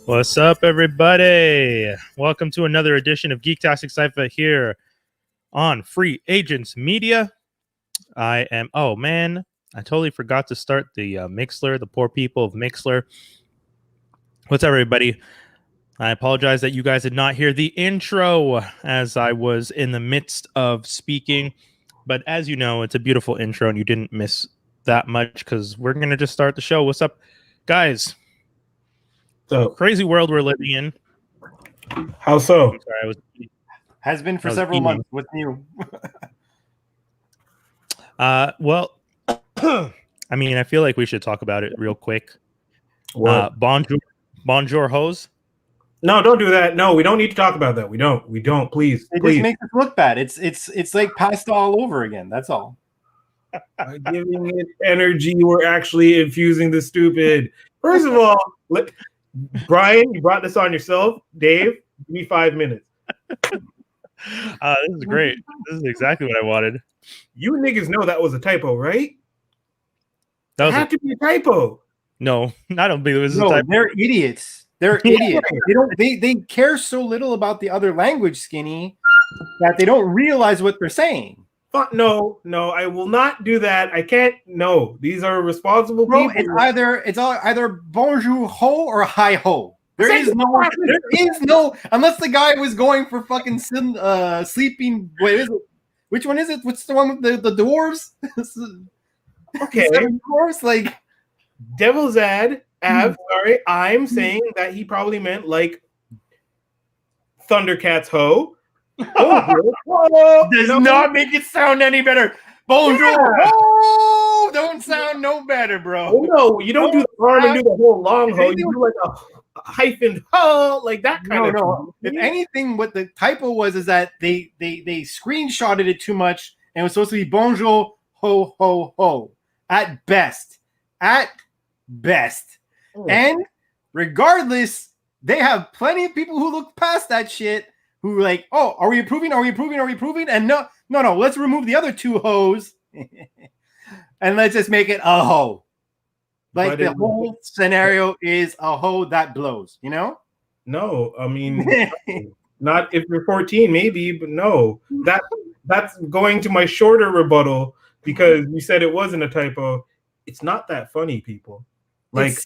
What's up, everybody? Welcome to another edition of Geek XXXII here on Free Agents Media. I am, oh man, I totally forgot to start the Mixler, the poor people of Mixler. What's up, everybody? I apologize that you guys did not hear the intro as I was in the midst of speaking. But as you know, it's a beautiful intro and you didn't miss that much because we're going to just start the show. What's up, guys? So crazy world we're living in. How so? I'm sorry, has been for several months. What's new? Well, I mean, I feel like we should talk about it real quick. Bonjour hose. No, don't do that. No, we don't need to talk about that. We don't. Please, It please. just makes us look bad. It's like pasta all over again. That's all. By giving it energy, we're actually infusing the stupid. First of all, Brian, you brought this on yourself. Dave, give me 5 minutes. This is great. This is exactly what I wanted. You niggas know that was a typo, right? That had to be a typo. No, I don't believe it was a typo. They're idiots. They're idiots. They care so little about the other language, Skinny, that they don't realize what they're saying. No, I will not do that. I can't. No, these are responsible people. It's either bonjour ho or hi ho. There is no unless the guy was going for fucking sleeping. Wait, is it? Which one is it? What's the one with the dwarves? Okay, dwarves like Devil's sorry, I'm saying that he probably meant like Thundercats ho. Does not make it sound any better. Bonjour. Yeah. Oh, don't sound no better, bro. Oh no, you don't do the arm and do the whole long ho. You do like a hyphen ho, like that kind of. No. If anything, what the typo was is that they screenshotted it too much, and it was supposed to be bonjour ho ho ho at best. And regardless, they have plenty of people who look past that shit. Who like, oh, are we approving? And no, let's remove the other two hoes and let's just make it a hoe. Like the whole scenario is a hoe that blows, you know? No, I mean, not if you're 14, maybe, but no. That's going to my shorter rebuttal because you said it wasn't a typo. It's not that funny, people. Like,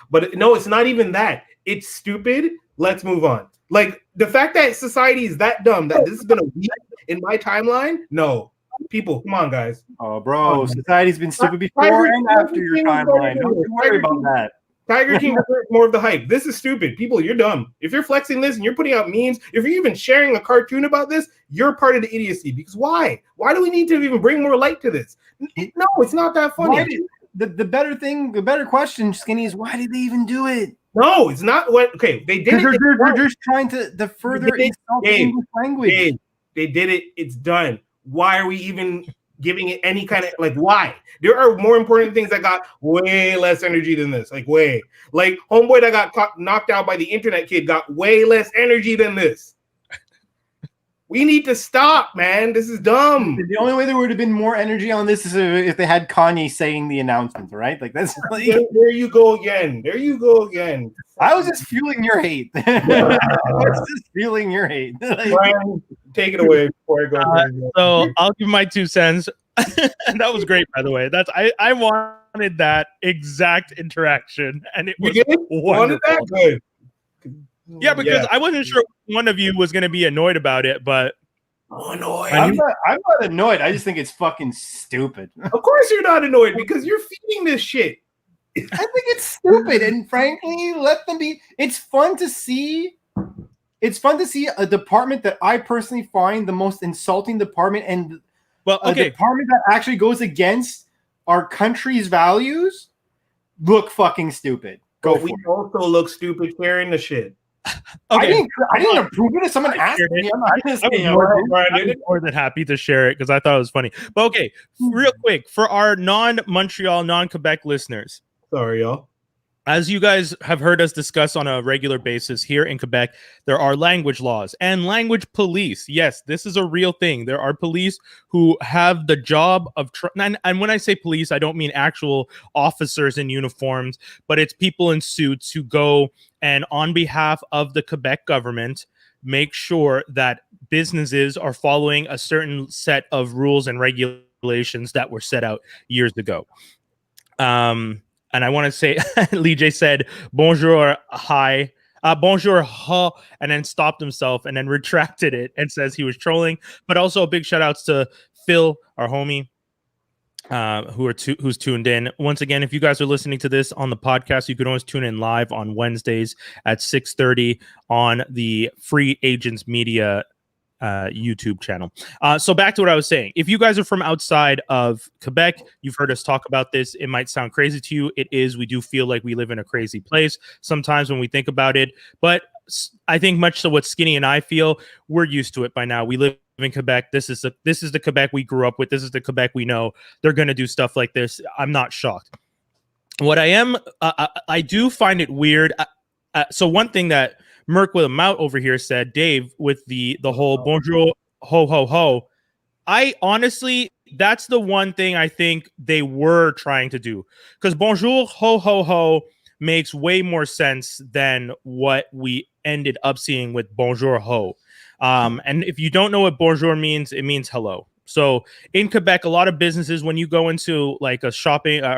but no, it's not even that. It's stupid. Let's move on. Like the fact that society is that dumb that this is gonna be in my timeline. No, people, come on, guys. Oh, bro, society's been stupid before and after your timeline. Don't worry about that. Tiger King deserves more of the hype. This is stupid. People, you're dumb. If you're flexing this and you're putting out memes, if you're even sharing a cartoon about this, you're part of the idiocy. Because why? Why do we need to even bring more light to this? No, it's not that funny. The better question, Skinny, is why did they even do it? No, it's not what. Okay, they did it. They're just trying to further insult the English language. They did it. It's done. Why are we even giving it any kind of like? Why? There are more important things that got way less energy than this. Like homeboy that got knocked out by the internet kid got way less energy than this. We need to stop, man. This is dumb. The only way there would have been more energy on this is if they had Kanye saying the announcement, right? Like that's like, there you go again. I was just fueling your hate. Brian, take it away before I go. So I'll give my 2 cents. That was great, by the way. I wanted that exact interaction, and it was wonderful. That good. Yeah, because I wasn't sure one of you was going to be annoyed about it, but annoyed. I'm not annoyed. I just think it's fucking stupid. Of course you're not annoyed because you're feeding this shit. I think it's stupid, and frankly, let them be. It's fun to see a department that I personally find the most insulting department, and a department that actually goes against our country's values look fucking stupid. We also look stupid sharing the shit. Okay. I didn't approve it if someone asked me. I'm more than happy to share it because I thought it was funny. But okay, real quick, for our non-Montreal, non-Quebec listeners. Sorry, y'all. as you guys have heard us discuss on a regular basis here in Quebec, there are language laws and language police. Yes, this is a real thing. There are police who have the job of and when I say police, I don't mean actual officers in uniforms, but it's people in suits who go and on behalf of the Quebec government make sure that businesses are following a certain set of rules and regulations that were set out years ago. And I want to say, Lee J said, bonjour, hi, bonjour, ha, and then stopped himself and then retracted it and says he was trolling. But also a big shout outs to Phil, our homie, who's tuned in. Once again, if you guys are listening to this on the podcast, you can always tune in live on Wednesdays at 6:30 on the Free Agents Media YouTube channel. So back to what I was saying. If you guys are from outside of Quebec, you've heard us talk about this. It might sound crazy to you. It is. We do feel like we live in a crazy place sometimes when we think about it. But I think much to what Skinny and I feel, we're used to it by now. We live in Quebec. This is the Quebec we grew up with. This is the Quebec we know. They're going to do stuff like this. I'm not shocked. What I am, I do find it weird. So one thing that Merc with a mouth over here said, Dave, with the whole bonjour ho ho ho, I honestly, that's the one thing I think they were trying to do, because bonjour ho ho ho makes way more sense than what we ended up seeing with bonjour ho. And if you don't know what bonjour means, it means hello. So in Quebec, a lot of businesses, when you go into like a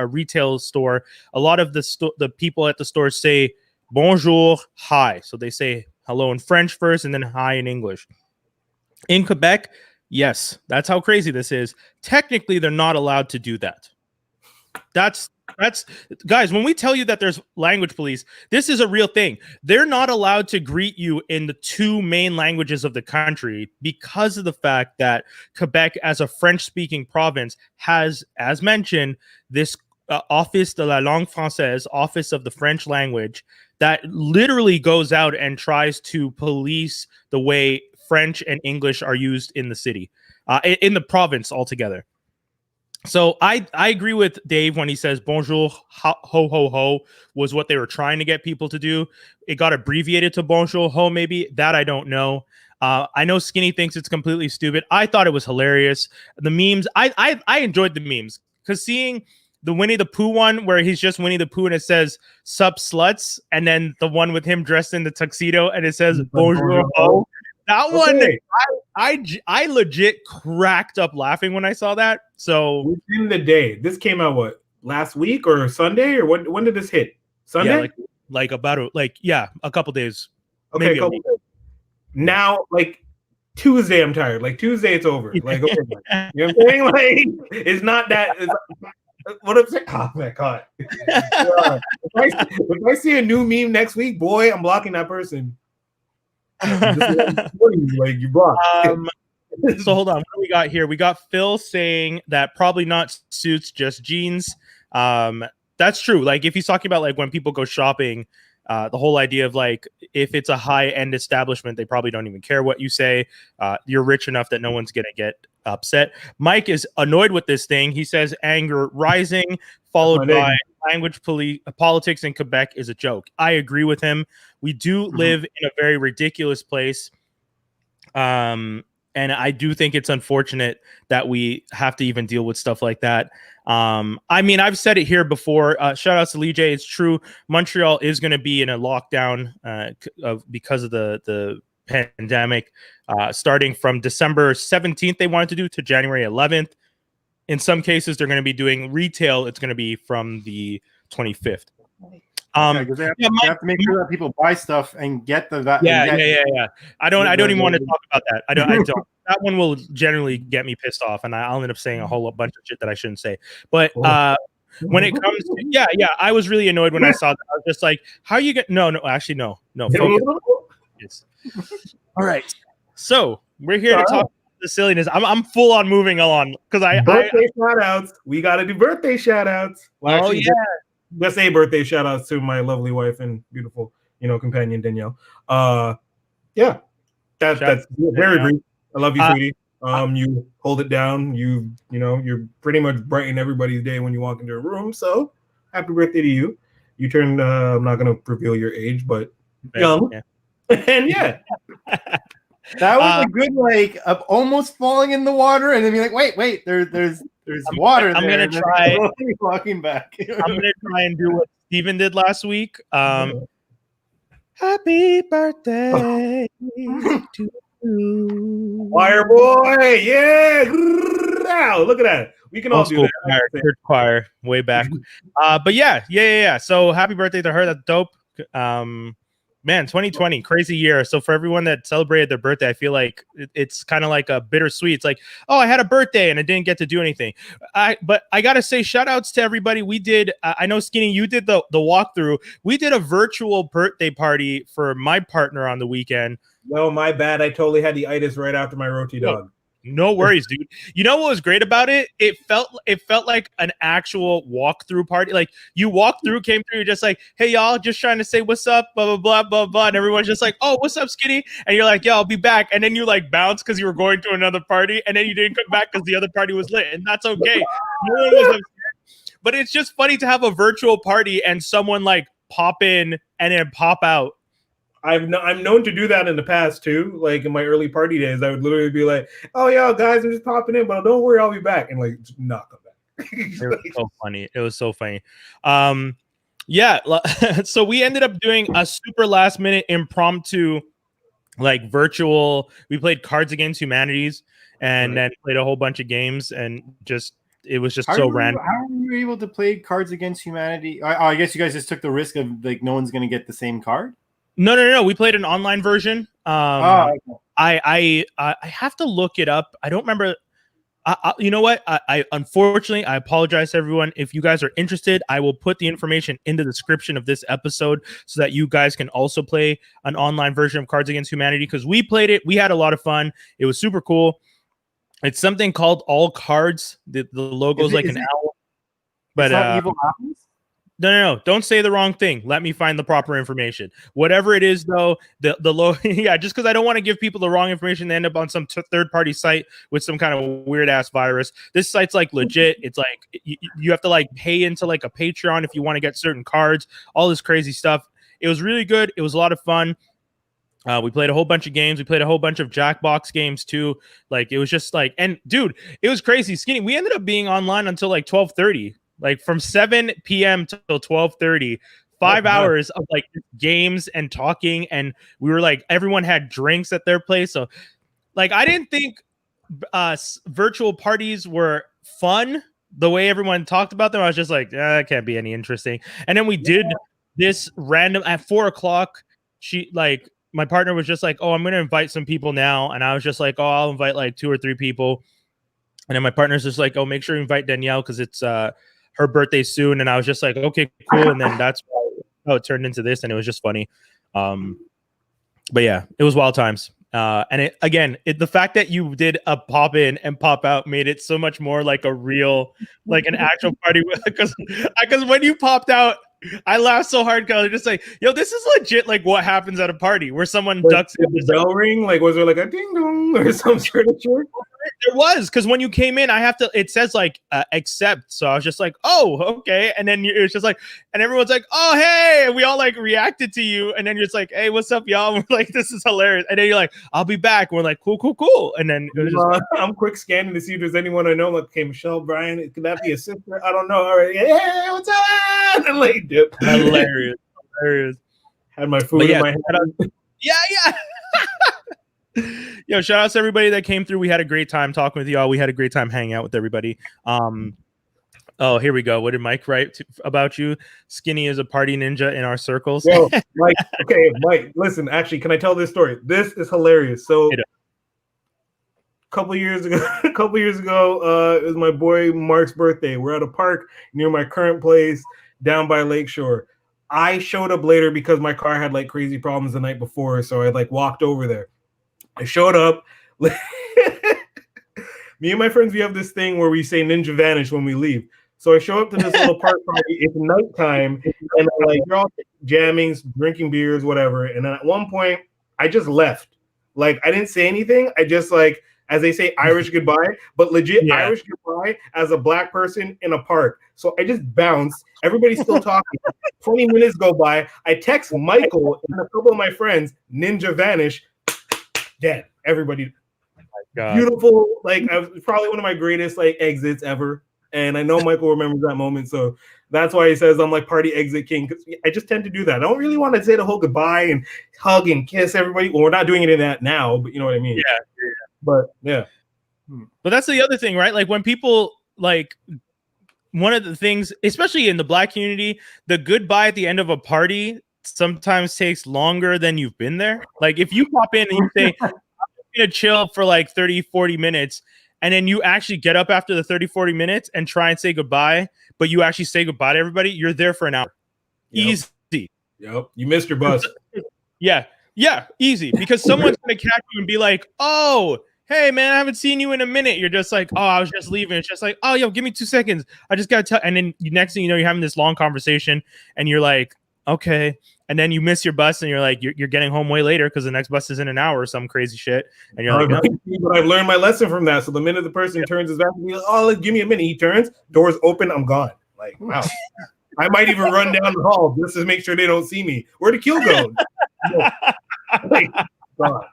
retail store, a lot of the people at the store say bonjour, hi. So they say hello in French first and then hi in English. In Quebec, yes, that's how crazy this is. Technically, they're not allowed to do that. That's guys, when we tell you that there's language police, this is a real thing. They're not allowed to greet you in the two main languages of the country because of the fact that Quebec, as a French-speaking province, has, as mentioned, this Office de la Langue Française, Office of the French Language, that literally goes out and tries to police the way French and English are used in the city, in the province altogether. So I agree with Dave when he says bonjour ho ho ho was what they were trying to get people to do. It got abbreviated to bonjour ho, maybe. That I don't know. I know Skinny thinks it's completely stupid. I thought it was hilarious. The memes, I enjoyed the memes, because seeing the Winnie the Pooh one where he's just Winnie the Pooh and it says sup sluts, and then the one with him dressed in the tuxedo and it says bonjour ho. That one, I legit cracked up laughing when I saw that. So within the day, this came out what, last week or Sunday, or when did this hit? Sunday? Yeah, a couple days. Okay, maybe couple days. Now, like Tuesday, I'm tired. Like Tuesday, it's over. Like, okay, you know what I'm saying? Like, it's not that. It's, what I'm saying? Oh my god! If I see a new meme next week, boy, I'm blocking that person. Like you blocked. So hold on, what do we got here? We got Phil saying that probably not suits, just jeans. That's true. Like if he's talking about like when people go shopping, the whole idea of like if it's a high-end establishment, they probably don't even care what you say. You're rich enough that no one's gonna get upset. Mike is annoyed with this thing. He says anger rising, followed by language politics in Quebec is a joke. I agree with him. We do live in a very ridiculous place. And I do think it's unfortunate that we have to even deal with stuff like that. I mean, I've said it here before. Shout out to Lee J. It's true. Montreal is going to be in a lockdown because of the pandemic, starting from December 17th, they wanted to do, to January 11th. In some cases, they're going to be doing retail. It's going to be from the 25th. They have to make sure that people buy stuff and get that. Yeah. I don't even want to talk about that. I don't. That one will generally get me pissed off, and I'll end up saying a whole bunch of shit that I shouldn't say. But when it comes to, I was really annoyed when I saw that. I was just like, how you get? No. Focus. All right. So we're here to talk about the silliness. I'm full on moving on because birthday shout outs. We got to do birthday shout outs. Well, let's say birthday shout outs to my lovely wife and beautiful, companion Danielle. That's very brief. I love you, sweetie. You hold it down. You're pretty much brighten everybody's day when you walk into a room. So happy birthday to you. You turned. I'm not gonna reveal your age, but young. Yeah. And yeah, That was a good of almost falling in the water, and then be like, wait, there's water I'm there. gonna try walking back. I'm gonna try and do what Steven did last week. Happy birthday to you. Choir boy, yeah. Wow, look at that. We can all do that. Choir, church choir, way back. But yeah. So happy birthday to her. That's dope. Man, 2020, crazy year. So for everyone that celebrated their birthday, I feel like it's kind of like a bittersweet. It's like, oh, I had a birthday and I didn't get to do anything. But I gotta say, shout outs to everybody. We did. I know Skinny, you did the walkthrough. We did a virtual birthday party for my partner on the weekend. No, my bad. I totally had the itis right after my roti dog. No worries, dude. You know what was great about it? It felt like an actual walkthrough party. Like you walked through, came through, you're just like, hey y'all, just trying to say what's up, blah blah blah blah blah, and everyone's just like, oh, what's up, Skinny? And you're like, yo, I'll be back. And then you like bounce because you were going to another party, and then you didn't come back because the other party was lit, and that's okay. No one was upset. But it's just funny to have a virtual party and someone like pop in and then pop out. I'm known to do that in the past too. Like in my early party days, I would literally be like, "Oh yeah, guys, I'm just popping in, but don't worry, I'll be back," and like just not come back. It was so funny. It was so funny. Yeah. So we ended up doing a super last minute impromptu, like virtual. We played Cards Against Humanities, and then played a whole bunch of games, and just it was just so random. How were you able to play Cards Against Humanity? I guess you guys just took the risk of like no one's going to get the same card. No. We played an online version. Okay. I have to look it up. I don't remember. You know what? I unfortunately, I apologize to everyone. If you guys are interested, I will put the information in the description of this episode so that you guys can also play an online version of Cards Against Humanity, because we played it. We had a lot of fun. It was super cool. It's something called All Cards. The logo is like an owl. But Evil Apples? No. Don't say the wrong thing. Let me find the proper information. Whatever it is, though, the low, yeah, just because I don't want to give people the wrong information, they end up on some third-party site with some kind of weird-ass virus. This site's like legit. It's like you have to like pay into like a Patreon if you want to get certain cards, all this crazy stuff. It was really good. It was a lot of fun. We played a whole bunch of games. We played a whole bunch of Jackbox games too. Like it was just like, and dude, it was crazy. Skinny, we ended up being online until like 12:30. Like from 7 p.m. till 12:30, 5 hours of like games and talking, and we were like, everyone had drinks at their place. So, like, I didn't think virtual parties were fun the way everyone talked about them. I was just like, that can't be any interesting. And then we did this random at 4:00. My partner was just like, oh, I'm gonna invite some people now, and I was just like, oh, I'll invite like 2 or 3 people. And then my partner's just like, oh, make sure you invite Danielle because it's her birthday soon. And I was just like, okay, cool. And then that's how it turned into this, and it was just funny. But yeah, it was wild times. And the fact that you did a pop in and pop out made it so much more like a real, like an actual party. Because when you popped out, I laughed so hard because I was just like, yo, this is legit like what happens at a party where someone ducks in. The bell ring? Like, was there like a ding dong or some sort of shit? There was, because when you came in, it says like accept. So I was just like, oh, okay. And then it was just like, and everyone's like, oh, hey. And we all like reacted to you. And then you're just like, hey, what's up, y'all? And we're like, this is hilarious. And then you're like, I'll be back. And we're like, cool. And then it was just I'm quick scanning to see if there's anyone I know. Like, okay, Michelle, Brian, could that be a sister? I don't know. All right. Hey, what's up? And like, dip. Hilarious. Had my food in my hand. Yeah. Yo, shout out to everybody that came through. We had a great time talking with y'all. We had a great time hanging out with everybody. Oh, here we go. What did Mike write about you? Skinny is a party ninja in our circles. Yo, Mike, okay, Mike, listen, actually, can I tell this story? This is hilarious. So a couple years ago, it was my boy Mark's birthday. We're at a park near my current place down by Lakeshore. I showed up later because my car had like crazy problems the night before, so I like walked over there. I showed up. Me and my friends, we have this thing where we say ninja vanish when we leave. So I show up to this little park party. It's nighttime, and like you're all jamming, drinking beers, whatever. And then at one point, I just left. Like I didn't say anything. I just like as they say Irish goodbye, but legit Yeah. Irish goodbye as a black person in a park. So I just bounced. Everybody's still talking. 20 minutes go by. I text Michael and a couple of my friends. Ninja vanish. Dead. Everybody. God. Beautiful. Like, I was probably one of my greatest like exits ever. And I know Michael remembers that moment. So that's why he says I'm like party exit king. Because I just tend to do that. I don't really want to say the whole goodbye and hug and kiss everybody. Well, we're not doing it in that now, but you know what I mean? Yeah. But yeah. But that's the other thing, right? Like when people like one of the things, especially in the black community, the goodbye at the end of a party sometimes takes longer than you've been there. Like if you pop in and you say, I'm gonna chill for like 30, 40 minutes, and then you actually get up after the 30, 40 minutes and try and say goodbye, but you actually say goodbye to everybody, you're there for an hour. Yep. Easy. Yep. You missed your bus. Yeah, easy. Because someone's gonna catch you and be like, oh, hey man, I haven't seen you in a minute. You're just like, oh, I was just leaving. It's just like, oh, yo, give me 2 seconds. I just gotta tell. And then next thing you know, you're having this long conversation, and you're like, okay. And then you miss your bus, and you're like, you're getting home way later because the next bus is in an hour or some crazy shit. And you're like, but I've learned my lesson from that. So the minute the person turns his back, oh, give me a minute. He turns, doors open, I'm gone. Like, wow. I might even run down the hall just to make sure they don't see me. Where'd the kill go? Like, God.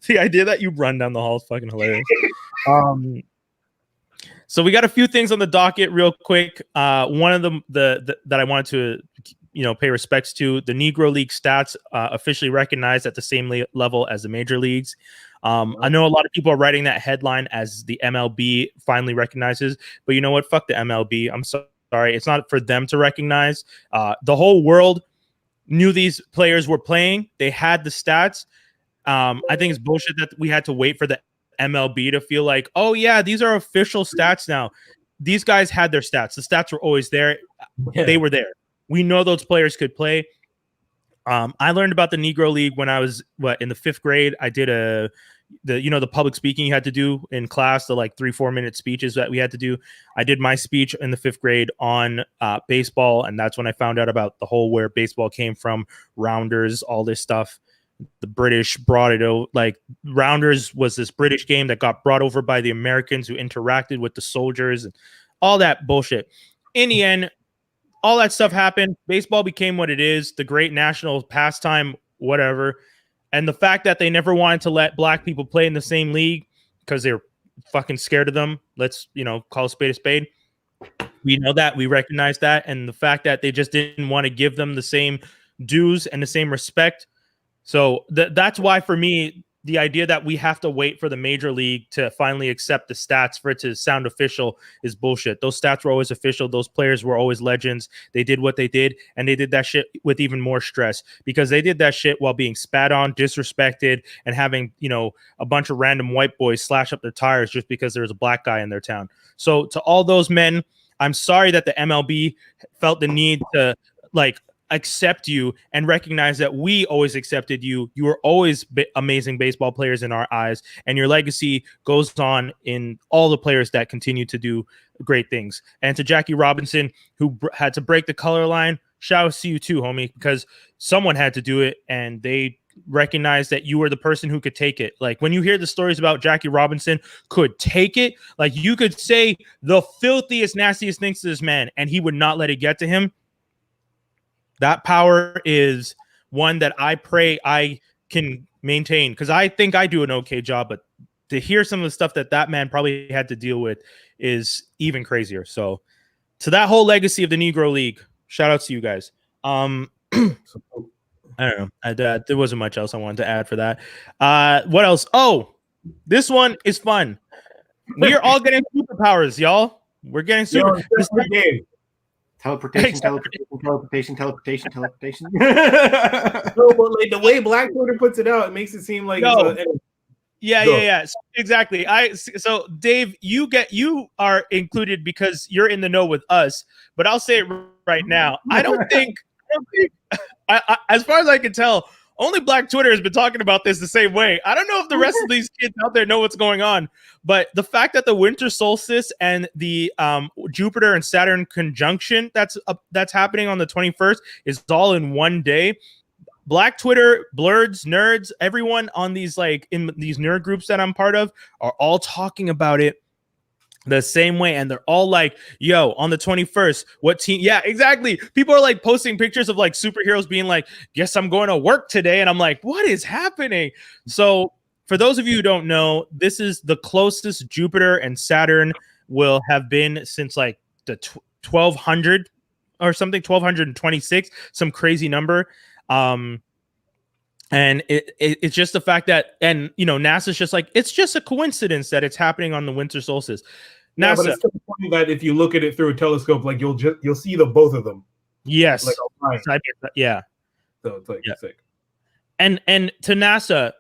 The idea that you run down the hall is fucking hilarious. So we got a few things on the docket real quick. One of them that I wanted to pay respects to, the Negro League stats officially recognized at the same level as the major leagues. I know a lot of people are writing that headline as the MLB finally recognizes, but you know what? Fuck the MLB. I'm sorry. It's not for them to recognize. The whole world knew these players were playing. They had the stats. I think it's bullshit that we had to wait for the MLB to feel like, oh yeah, these are official stats now. These guys had their stats. The stats were always there. Yeah. They were there. We know those players could play. I learned about the Negro League when I was in the 5th grade. I did the public speaking you had to do in class, the like 3-4 minute speeches that we had to do. I did my speech in the 5th grade on baseball, and that's when I found out about the whole where baseball came from, rounders, all this stuff. The British brought it over. Like rounders was this British game that got brought over by the Americans who interacted with the soldiers and all that bullshit. In the end, all that stuff happened. Baseball became what it is, the great national pastime, whatever. And the fact that they never wanted to let black people play in the same league because they were fucking scared of them. Let's, call a spade a spade. We know that. We recognize that. And the fact that they just didn't want to give them the same dues and the same respect. So that's why, for me, the idea that we have to wait for the major league to finally accept the stats for it to sound official is bullshit. Those stats were always official. Those players were always legends. They did what they did, and they did that shit with even more stress because they did that shit while being spat on, disrespected, and having, a bunch of random white boys slash up their tires just because there was a black guy in their town. So to all those men, I'm sorry that the MLB felt the need to, accept you and recognize that we always accepted you. You were always amazing baseball players in our eyes, and your legacy goes on in all the players that continue to do great things. And to Jackie Robinson, who had to break the color line, shout out to you too, homie, because someone had to do it, and they recognized that you were the person who could take it. Like when you hear the stories about Jackie Robinson could take it, like you could say the filthiest, nastiest things to this man, and he would not let it get to him. That power is one that I pray I can maintain, because I think I do an okay job, but to hear some of the stuff that man probably had to deal with is even crazier. So to that whole legacy of the Negro League, shout out to you guys. I don't know. There wasn't much else I wanted to add for that. What else? Oh, this one is fun. We are all getting superpowers, y'all. We're getting super. Teleportation. No, but like the way Black Twitter puts it out, it makes it seem like yeah. Exactly. So Dave, you are included because you're in the know with us. But I'll say it right now. I don't think as far as I can tell, only Black Twitter has been talking about this the same way. I don't know if the rest of these kids out there know what's going on, but the fact that the winter solstice and the Jupiter and Saturn conjunction that's happening on the 21st is all in one day. Black Twitter, blurs, nerds, everyone on these like in these nerd groups that I'm part of are all talking about it the same way, and they're all like, yo, on the 21st, what team? Yeah, exactly. People are like posting pictures of like superheroes being like, guess I'm going to work today, and I'm like, what is happening? So for those of you who don't know, this is the closest Jupiter and Saturn will have been since like the 1200 or something, 1226, some crazy number. And it's just the fact that, and you know, NASA's just like, it's just a coincidence that it's happening on the winter solstice. Yeah, NASA, but it's still funny that if you look at it through a telescope, like you'll see the both of them. yes, Like, yeah. So it's like sick. And to NASA,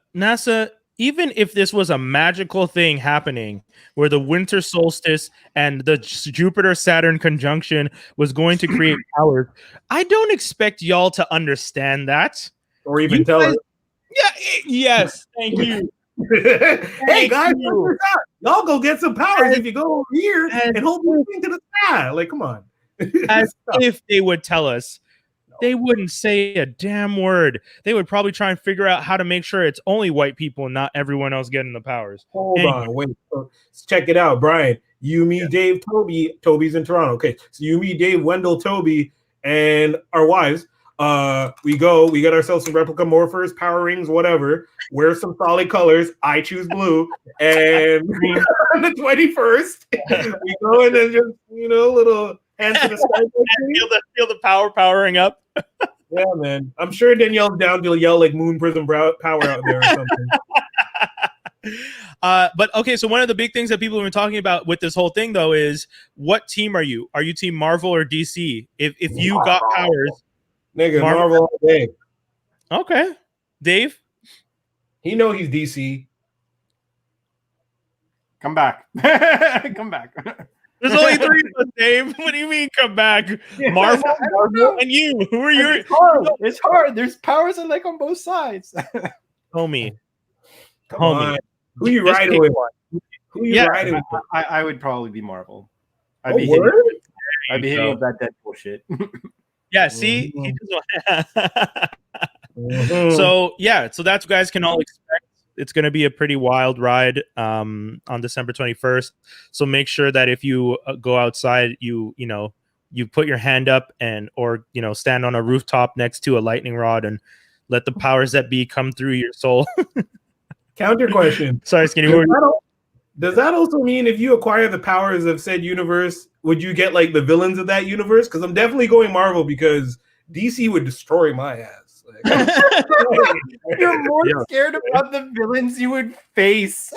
even if this was a magical thing happening where the winter solstice and the Jupiter-Saturn conjunction was going to create powers, I don't expect y'all to understand that. Or even tell us. Yeah, yes, thank you. Hey guys, y'all go get some powers if you go over here and hold this thing to the sky. Like, come on. As if they would tell us. They wouldn't say a damn word. They would probably try and figure out how to make sure it's only white people and not everyone else getting the powers. Hold on, wait. So, check it out, Brian. You, me, Dave, Toby. Toby's in Toronto. Okay, so you, me, Dave, Wendell, Toby, and our wives. We get ourselves some replica morphers, power rings, whatever. Wear some solid colors. I choose blue. And on the 21st, we go and then just, little hands to the sky. feel the powering up. Yeah, man. I'm sure Danielle's down to yell like Moon Prism Power out there or something. But okay, so one of the big things that people have been talking about with this whole thing, though, is what team are you? Are you team Marvel or DC? If you got powers, nigga, Marvel all day. Okay, Dave. He know he's DC. Come back. Come back. There's only three of us, Dave. What do you mean come back? Marvel and you. Who are you? It's hard. There's powers on both sides. Homie. Come on. Who you riding with? Who you riding with? I would probably be Marvel. I'd be hitting up that Deadpool shit. Yeah, see? So that's what you guys can all expect. It's going to be a pretty wild ride on December 21st. So make sure that if you go outside, you put your hand up or stand on a rooftop next to a lightning rod and let the powers that be come through your soul. Counter question. Sorry, Skinny. Does that also mean if you acquire the powers of said universe, would you get like the villains of that universe? Because I'm definitely going Marvel because DC would destroy my ass. You're more scared about the villains you would face.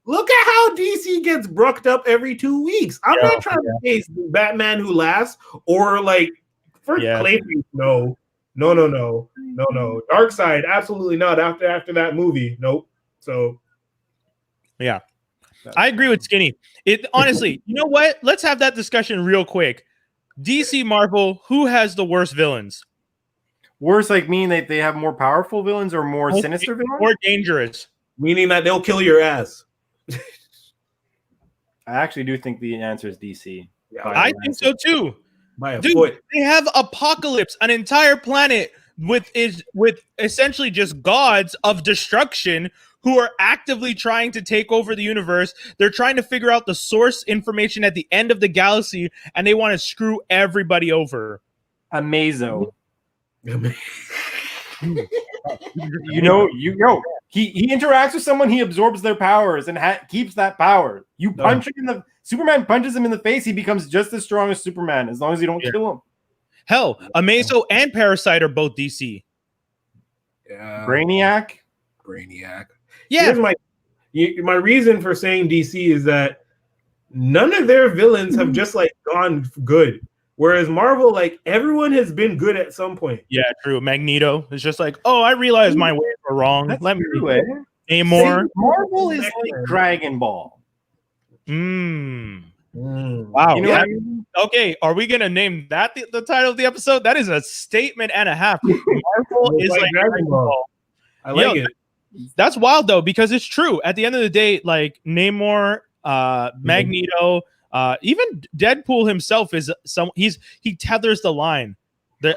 Look at how DC gets brucked up every 2 weeks. I'm not trying to face Batman Who Laughs or Clayface. No. Darkseid, absolutely not. After that movie, nope. So, yeah, I agree with Skinny. It honestly, you know what? Let's have that discussion real quick. DC, Marvel, who has the worst villains? Worse, mean that they have more powerful villains or more sinister villains? More dangerous. Meaning that they'll kill your ass. I actually do think the answer is DC. Yeah, I think so too. By a foot. They have Apocalypse, an entire planet with essentially just gods of destruction who are actively trying to take over the universe. They're trying to figure out the source information at the end of the galaxy, and they want to screw everybody over. Amazo. He interacts with someone, he absorbs their powers and keeps that power. You punch him Superman punches him in the face, he becomes just as strong as Superman as long as you don't kill him. Hell, Amazo and Parasite are both DC. Yeah. Brainiac. Yeah. Here's my reason for saying DC is that none of their villains have just gone good. Whereas Marvel, everyone has been good at some point. Yeah, true. Magneto is just I realized my ways were wrong. That's Let me true, Namor. Marvel is like Dragon Ball. Wow. You know what I mean? Okay, are we gonna name that the title of the episode? That is a statement and a half. Marvel is like Dragon Ball. I like it. That's wild though, because it's true. At the end of the day, Namor, Magneto, even Deadpool himself is he tethers the line. Now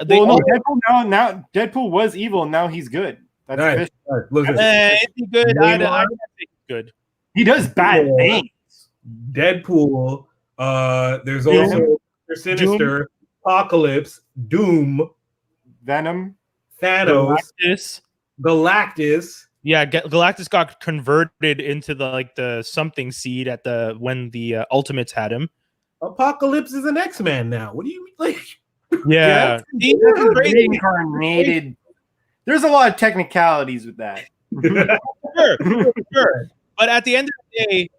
Deadpool was evil, and now he's good. That's Nice. Listen, is he good? I Meanwhile- can't say he's good. he does bad things. Deadpool. There's Doom. also Sinister, Apocalypse, Doom, Venom. Thanos, Galactus. Yeah, Galactus got converted into the something seed at when the Ultimates had him. Apocalypse is an X-Man now. What do you mean? Like, Yeah, That's reincarnated. There's a lot of technicalities with that. sure. But at the end of the day,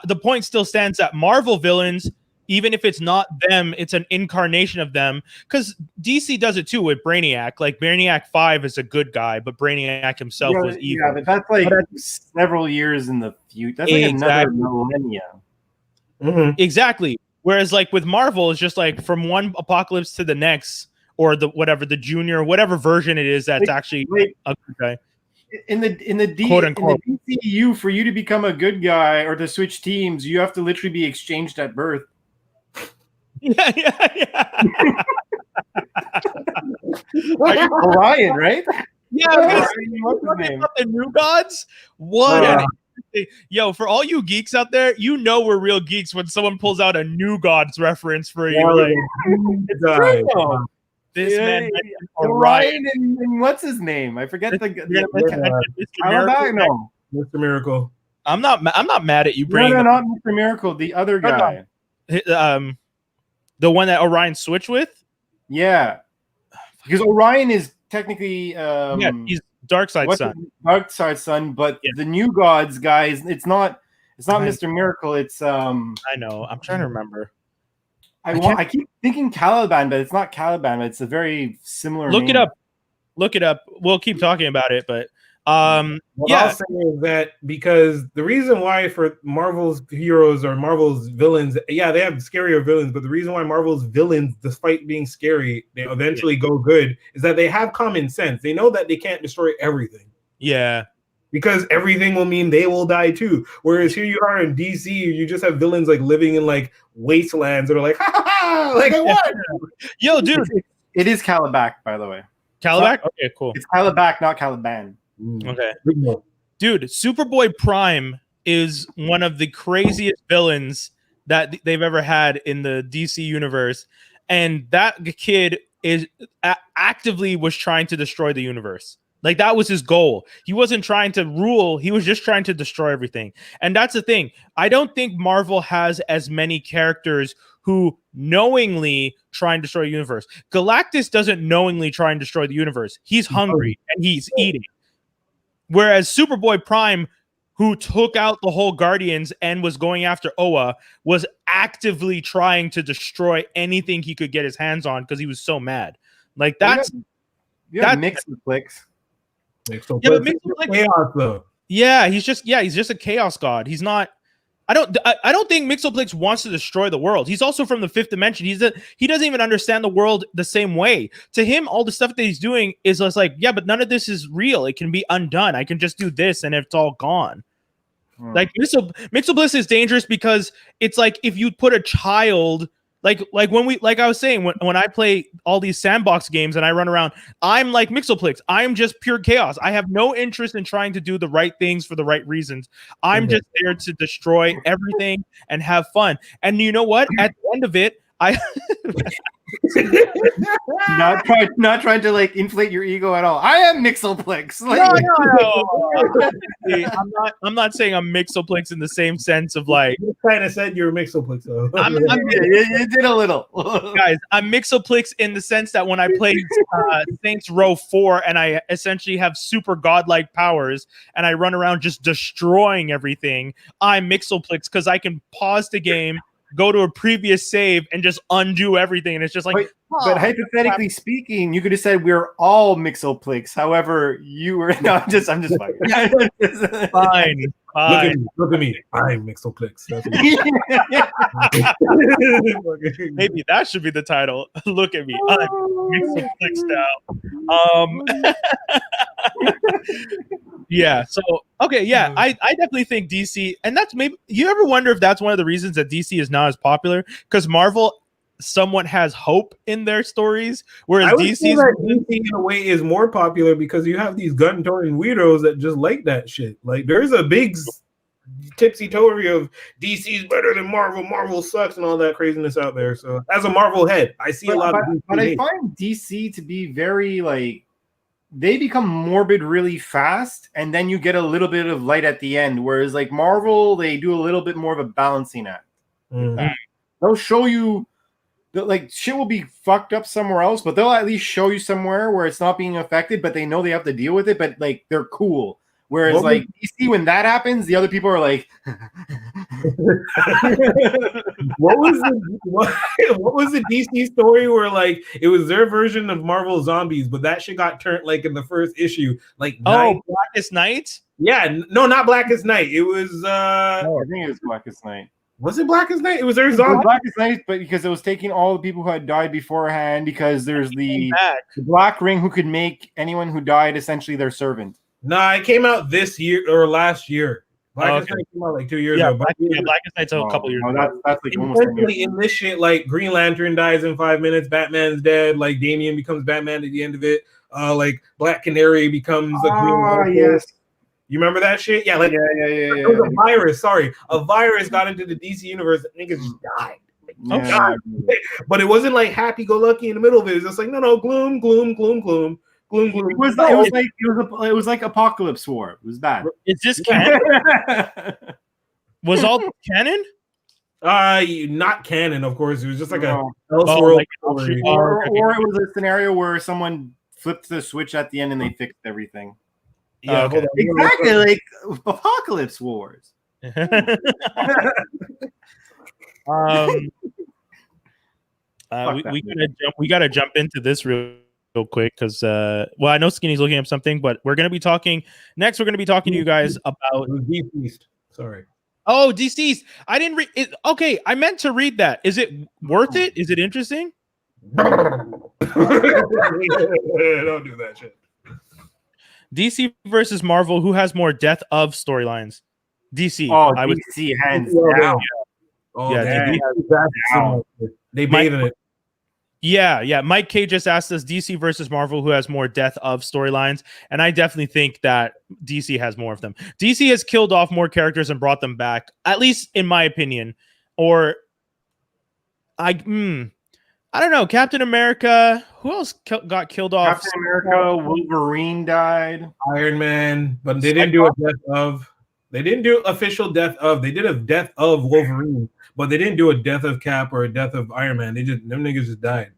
the point still stands that Marvel villains, even if it's not them, it's an incarnation of them. Because DC does it too with Brainiac. Like Brainiac 5 is a good guy, but Brainiac himself was evil. Yeah, but that's like several years in the future. That's like another millennia. mm-hmm. Exactly. Whereas like with Marvel, it's just like from one apocalypse to the next, or the junior, whatever version it is that's actually a good guy. In the DCU, for you to become a good guy or to switch teams, you have to literally be exchanged at birth. Yeah. Orion, right? Yeah, the New Gods. What? Yo, for all you geeks out there, you know we're real geeks when someone pulls out a New Gods reference for you. This man, Orion and what's his name? I forget Mr. Miracle. I'm not mad at you bringing not Mr. Miracle, the other guy. The one that Orion switched with? Yeah. Because Orion is technically he's Darkseid's son. Darkseid's son, but the New Gods guys, it's not Mr. Miracle, it's I know. I'm trying to remember. I keep thinking Caliban, but it's not Caliban, but it's a very similar Look name. it up. We'll keep talking about it, but I'll say is that because the reason why for Marvel's heroes or Marvel's villains, they have scarier villains, but the reason why Marvel's villains, despite being scary, they eventually go good is that they have common sense. They know that they can't destroy everything. Yeah. Because everything will mean they will die too. Whereas here you are in DC, you just have villains like living in like wastelands that are like, ha ha ha, like I won. Yo, dude. It is Calabac, by the way. Calabac? Okay, cool. It's Calabac, not Caliban. Okay. Dude, Superboy Prime is one of the craziest villains that they've ever had in the DC universe. And that kid is actively was trying to destroy the universe. Like that was his goal. He wasn't trying to rule. He was just trying to destroy everything. And that's the thing. I don't think Marvel has as many characters who knowingly try and destroy the universe. Galactus doesn't knowingly try and destroy the universe. He's hungry and he's eating. Whereas Superboy Prime, who took out the whole Guardians and was going after Oa, was actively trying to destroy anything he could get his hands on because he was so mad. Like that's Mxyzptlk. Yeah, he's just a chaos god. He's not. I don't think Mxyzptlk wants to destroy the world. He's also from the fifth dimension. He doesn't even understand the world the same way. To him, all the stuff that he's doing is just like, yeah, but none of this is real. It can be undone. I can just do this and it's all gone. Like Mxyzptlk is dangerous because it's like if you put a child. Like I was saying, when I play all these sandbox games and I run around, I'm like Mxyzptlk. I'm just pure chaos. I have no interest in trying to do the right things for the right reasons. I'm just there to destroy everything and have fun. And you know what? At the end of it, not trying to like inflate your ego at all. I am Mxyzptlk. No. I'm not saying I'm Mxyzptlk in the same sense of like. You kind of said you're Mxyzptlk, so you did a little, guys. I'm Mxyzptlk in the sense that when I play Saints Row 4 and I essentially have super godlike powers and I run around just destroying everything, I'm Mxyzptlk because I can pause the game, go to a previous save and just undo everything, and it's just like. But hypothetically speaking, you could have said we're all Mxyzptlks. However, you were. No, I'm just fine. Look at me. I'm Mxyzptlk. Maybe that should be the title. Look at me. I'm Mxyzptlk now. Yeah. So okay. Yeah. I definitely think DC, and that's maybe. You ever wonder if that's one of the reasons that DC is not as popular? Because Marvel somewhat has hope in their stories, whereas I would say DC's that DC in a way is more popular because you have these gun-toting weirdos that just like that shit. Like there's a big tipsy-tory of DC's better than Marvel, Marvel sucks, and all that craziness out there. So as a Marvel head, I see a lot of DC. But I find DC to be very like they become morbid really fast, and then you get a little bit of light at the end. Whereas like Marvel, they do a little bit more of a balancing act. They'll show you that like shit will be fucked up somewhere else, but they'll at least show you somewhere where it's not being affected, but they know they have to deal with it, but like they're cool. Whereas like DC, when that happens, the other people are like what was the DC story where like it was their version of Marvel Zombies, but that shit got turned like in the first issue, like Blackest Night? Yeah, no, not Blackest Night. It was I think it was Blackest Night. Was it Blackest Night? It was their zombie. Blackest Night, but because it was taking all the people who had died beforehand, because there's the Black Ring who could make anyone who died essentially their servant. Nah, it came out this year or last year. Blackest Night came out like 2 years ago. Blackest Night's a couple years ago. That's like essentially in this shit, like Green Lantern dies in 5 minutes, Batman's dead, like Damian becomes Batman at the end of it. Like Black Canary becomes a Green Lantern. Yes. You remember that shit? Yeah, like it was a virus. Sorry, a virus got into the DC universe. Niggas just died. Died. But it wasn't like happy-go-lucky in the middle of it. It was just like no, gloom, gloom, gloom, gloom, gloom, gloom. It was like Apocalypse War. It was bad. Is this canon? Was all canon? Not canon, of course. It was just like a or it was a scenario where someone flipped the switch at the end and they fixed everything. Yeah, exactly like Apocalypse Wars. We gotta jump into this real quick because well, I know Skinny's looking up something, but we're gonna be talking next. We're gonna be talking to you guys about DCeased. Sorry. Oh, DCeased. I didn't read it. Okay, I meant to read that. Is it worth it? Is it interesting? Don't do that shit. DC versus Marvel. Who has more death of storylines? DC. Oh, DC hands down. Oh, yeah. They made it. Yeah. Mike K just asked us DC versus Marvel, who has more death of storylines, and I definitely think that DC has more of them. DC has killed off more characters and brought them back, at least in my opinion. Or I don't know. Captain America. Who else got killed off? Captain America. Wolverine died. Iron Man, but they didn't do a death of. They didn't do official death of. They did a death of Wolverine, but they didn't do a death of Cap or a death of Iron Man. Them niggas just died.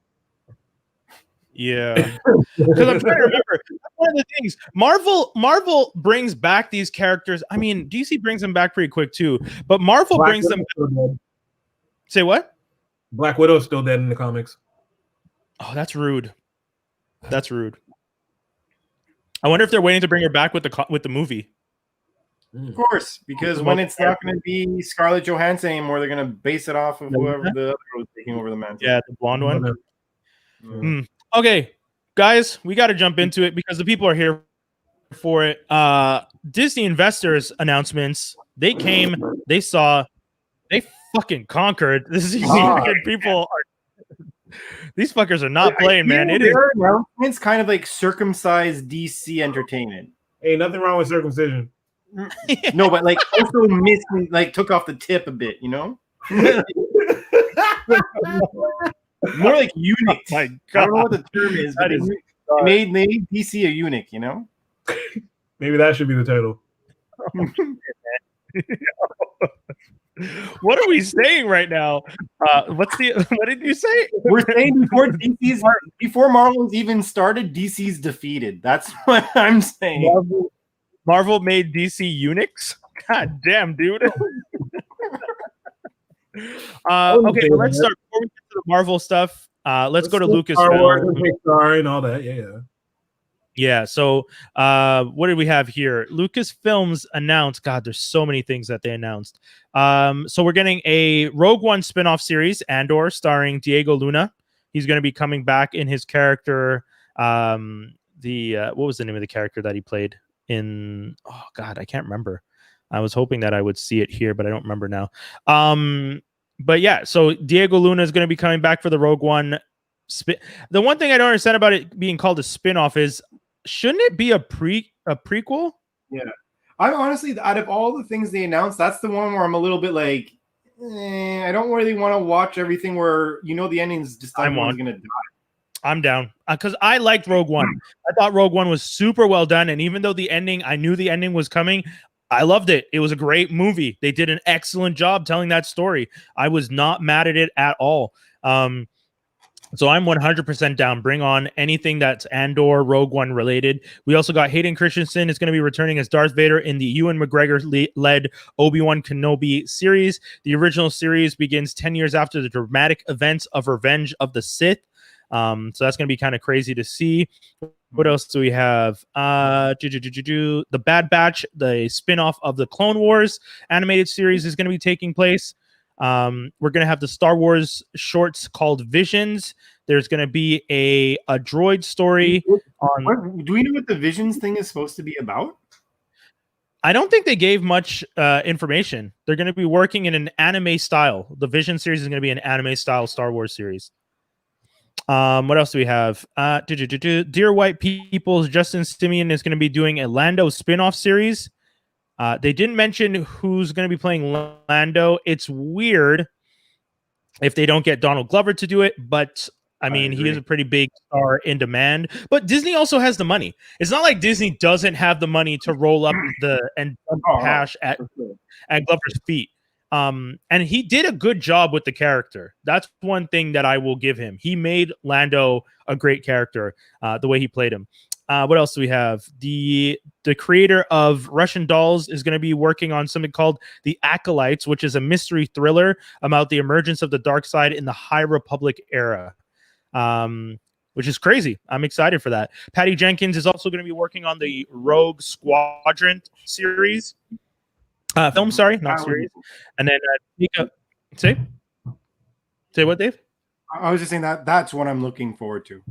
Yeah, because I'm trying to remember. That's one of the things. Marvel brings back these characters. I mean, DC brings them back pretty quick too, but Marvel brings them. Say what? Black Widow's still dead in the comics. Oh, that's rude. That's rude. I wonder if they're waiting to bring her back with the movie. Of course, because when it's not going to be Scarlett Johansson anymore, they're going to base it off of whoever the other was taking over the mantle. Yeah, the blonde one. Okay, guys, we got to jump into it because the people are here for it. Disney investors announcements. They came, they saw, they fucking conquered. These people are. These fuckers are not playing, man. It is announcements kind of like circumcised DC entertainment. Hey, nothing wrong with circumcision. No, but like also missing, like took off the tip a bit, you know. More like eunuch. Oh my God. I don't know what the term is, but it made DC a eunuch, you know. Maybe that should be the title. What are we saying right now? What did you say? We're saying before Marvel's even started, DC's defeated. That's what I'm saying. Marvel made DC eunuchs? God damn, dude. Okay, let's start. Before we get to the Marvel stuff, let's go to Lucasfilm. Pixar and all that. Yeah. Yeah, so what did we have here? Lucasfilms announced, God, there's so many things that they announced. So we're getting a Rogue One spinoff series, Andor, starring Diego Luna. He's going to be coming back in his character. What was the name of the character that he played in? Oh, God, I can't remember. I was hoping that I would see it here, but I don't remember now. But yeah, so Diego Luna is going to be coming back for the Rogue One. The one thing I don't understand about it being called a spin-off is, shouldn't it be a prequel? Yeah. I honestly, out of all the things they announced, that's the one where I'm a little bit like, I don't really want to watch everything where the ending's just everyone's going to die. I'm down because I liked Rogue One. I thought Rogue One was super well done, and even though I knew the ending was coming, I loved it. It was a great movie. They did an excellent job telling that story. I was not mad at it at all. So I'm 100% down. Bring on anything that's Andor, Rogue One related. We also got Hayden Christensen is going to be returning as Darth Vader in the Ewan McGregor-led Obi-Wan Kenobi series. The original series begins 10 years after the dramatic events of Revenge of the Sith. So that's going to be kind of crazy to see. What else do we have? The Bad Batch, the spin-off of the Clone Wars animated series, is going to be taking place. We're going to have the Star Wars shorts called Visions. There's going to be a droid story. Do we know what the Visions thing is supposed to be about? I don't think they gave much information. They're going to be working in an anime style. The Vision series is going to be an anime style Star Wars series. What else do we have? Dear White People's Justin Simien is going to be doing a Lando spin-off series. They didn't mention who's going to be playing Lando. It's weird if they don't get Donald Glover to do it, but I mean, he is a pretty big star in demand. But Disney also has the money. It's not like Disney doesn't have the money to roll up and dump cash at Glover's feet. And he did a good job with the character. That's one thing that I will give him. He made Lando a great character, the way he played him. What else do we have? The creator of Russian Dolls is going to be working on something called The Acolytes, which is a mystery thriller about the emergence of the dark side in the High Republic era, which is crazy. I'm excited for that. Patty Jenkins is also going to be working on the Rogue Squadron series. Film, sorry, not series. And then say what, Dave? I was just saying that's what I'm looking forward to.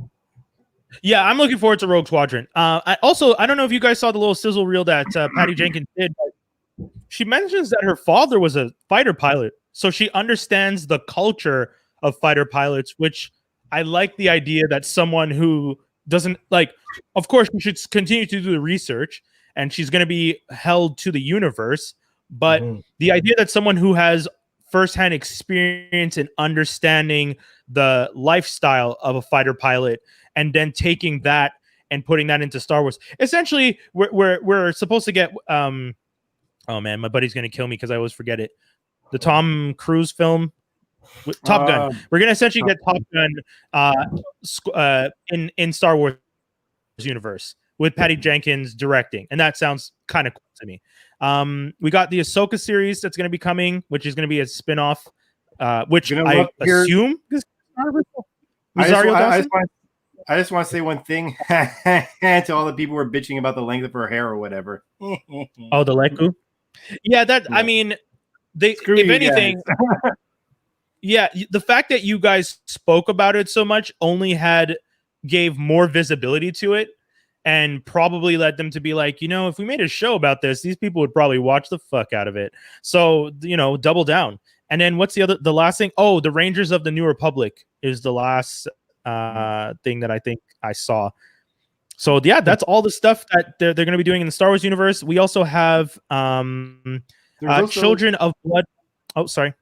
Yeah, I'm looking forward to Rogue Squadron. I don't know if you guys saw the little sizzle reel that Patty Jenkins did, but she mentions that her father was a fighter pilot, so she understands the culture of fighter pilots, which I like the idea that someone who doesn't like, of course, we should continue to do the research, and she's going to be held to the universe, but the idea that someone who has firsthand experience in understanding the lifestyle of a fighter pilot and then taking that and putting that into Star Wars. Essentially, we're supposed to get oh man, my buddy's gonna kill me because I always forget it. The Tom Cruise film with Top Gun. We're gonna essentially get Top Gun in Star Wars universe with Patty Jenkins directing, and that sounds kind of cool to me. We got the Ahsoka series that's gonna be coming, which is gonna be a spin-off, which I assume is I just want to say one thing to all the people who are bitching about the length of her hair or whatever. Oh, the Leku? Yeah, I mean, if anything, yeah, the fact that you guys spoke about it so much only gave more visibility to it and probably led them to be like, if we made a show about this, these people would probably watch the fuck out of it. So, double down. And then what's the last thing? Oh, the Rangers of the New Republic is the last thing that I think I saw. So yeah, that's all the stuff that they're going to be doing in the Star Wars universe. We also have Children of Blood. Oh, sorry.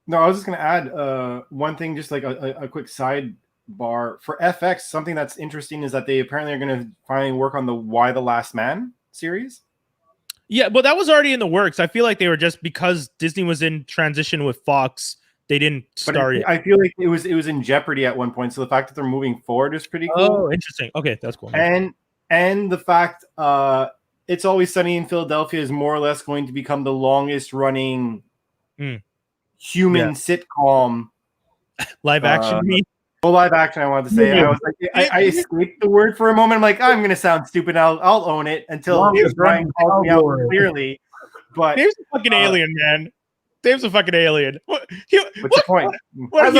No, I was just going to add one thing, just like a quick sidebar for FX. Something that's interesting is that they apparently are going to finally work on the Why the Last Man series. Yeah, well, that was already in the works. I feel like they were just because Disney was in transition with Fox. They didn't start it. I feel like it was in jeopardy at one point. So the fact that they're moving forward is pretty cool. Oh, interesting. Okay, that's cool. And the fact It's Always Sunny in Philadelphia is more or less going to become the longest running human sitcom. Live action. Live action. I wanted to say. I was like, I escaped the word for a moment. I'm like, I'm going to sound stupid. I'll own it until Brian calls me out clearly. But here's a fucking alien, man. Dave's a fucking alien. What's your point? What's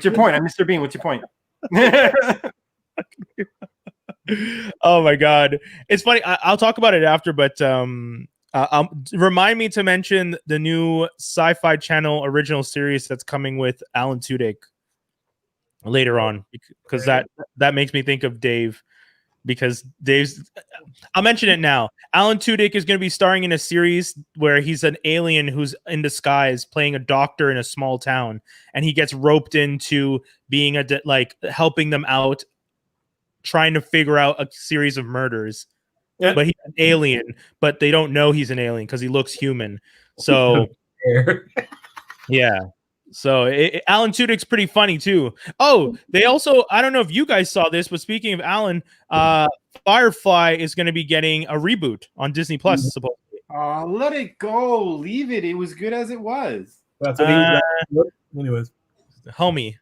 your point? I'm Mr. Bean. What's your point? Oh my god, it's funny. I'll talk about it after, but Remind me to mention the new Sci-Fi Channel original series that's coming with Alan Tudyk later on, because that makes me think of Dave. Because I'll mention it now. Alan Tudyk is going to be starring in a series where he's an alien who's in disguise playing a doctor in a small town, and he gets roped into being helping them out, trying to figure out a series of murders. Yeah. But he's an alien, but they don't know he's an alien because he looks human. So yeah. So Alan Tudyk's pretty funny too. Oh, they also, I don't know if you guys saw this, but speaking of Alan, Firefly is going to be getting a reboot on Disney Plus. Supposedly. Let it go. Leave it. It was good as it was. That's what he was. Anyways, homie,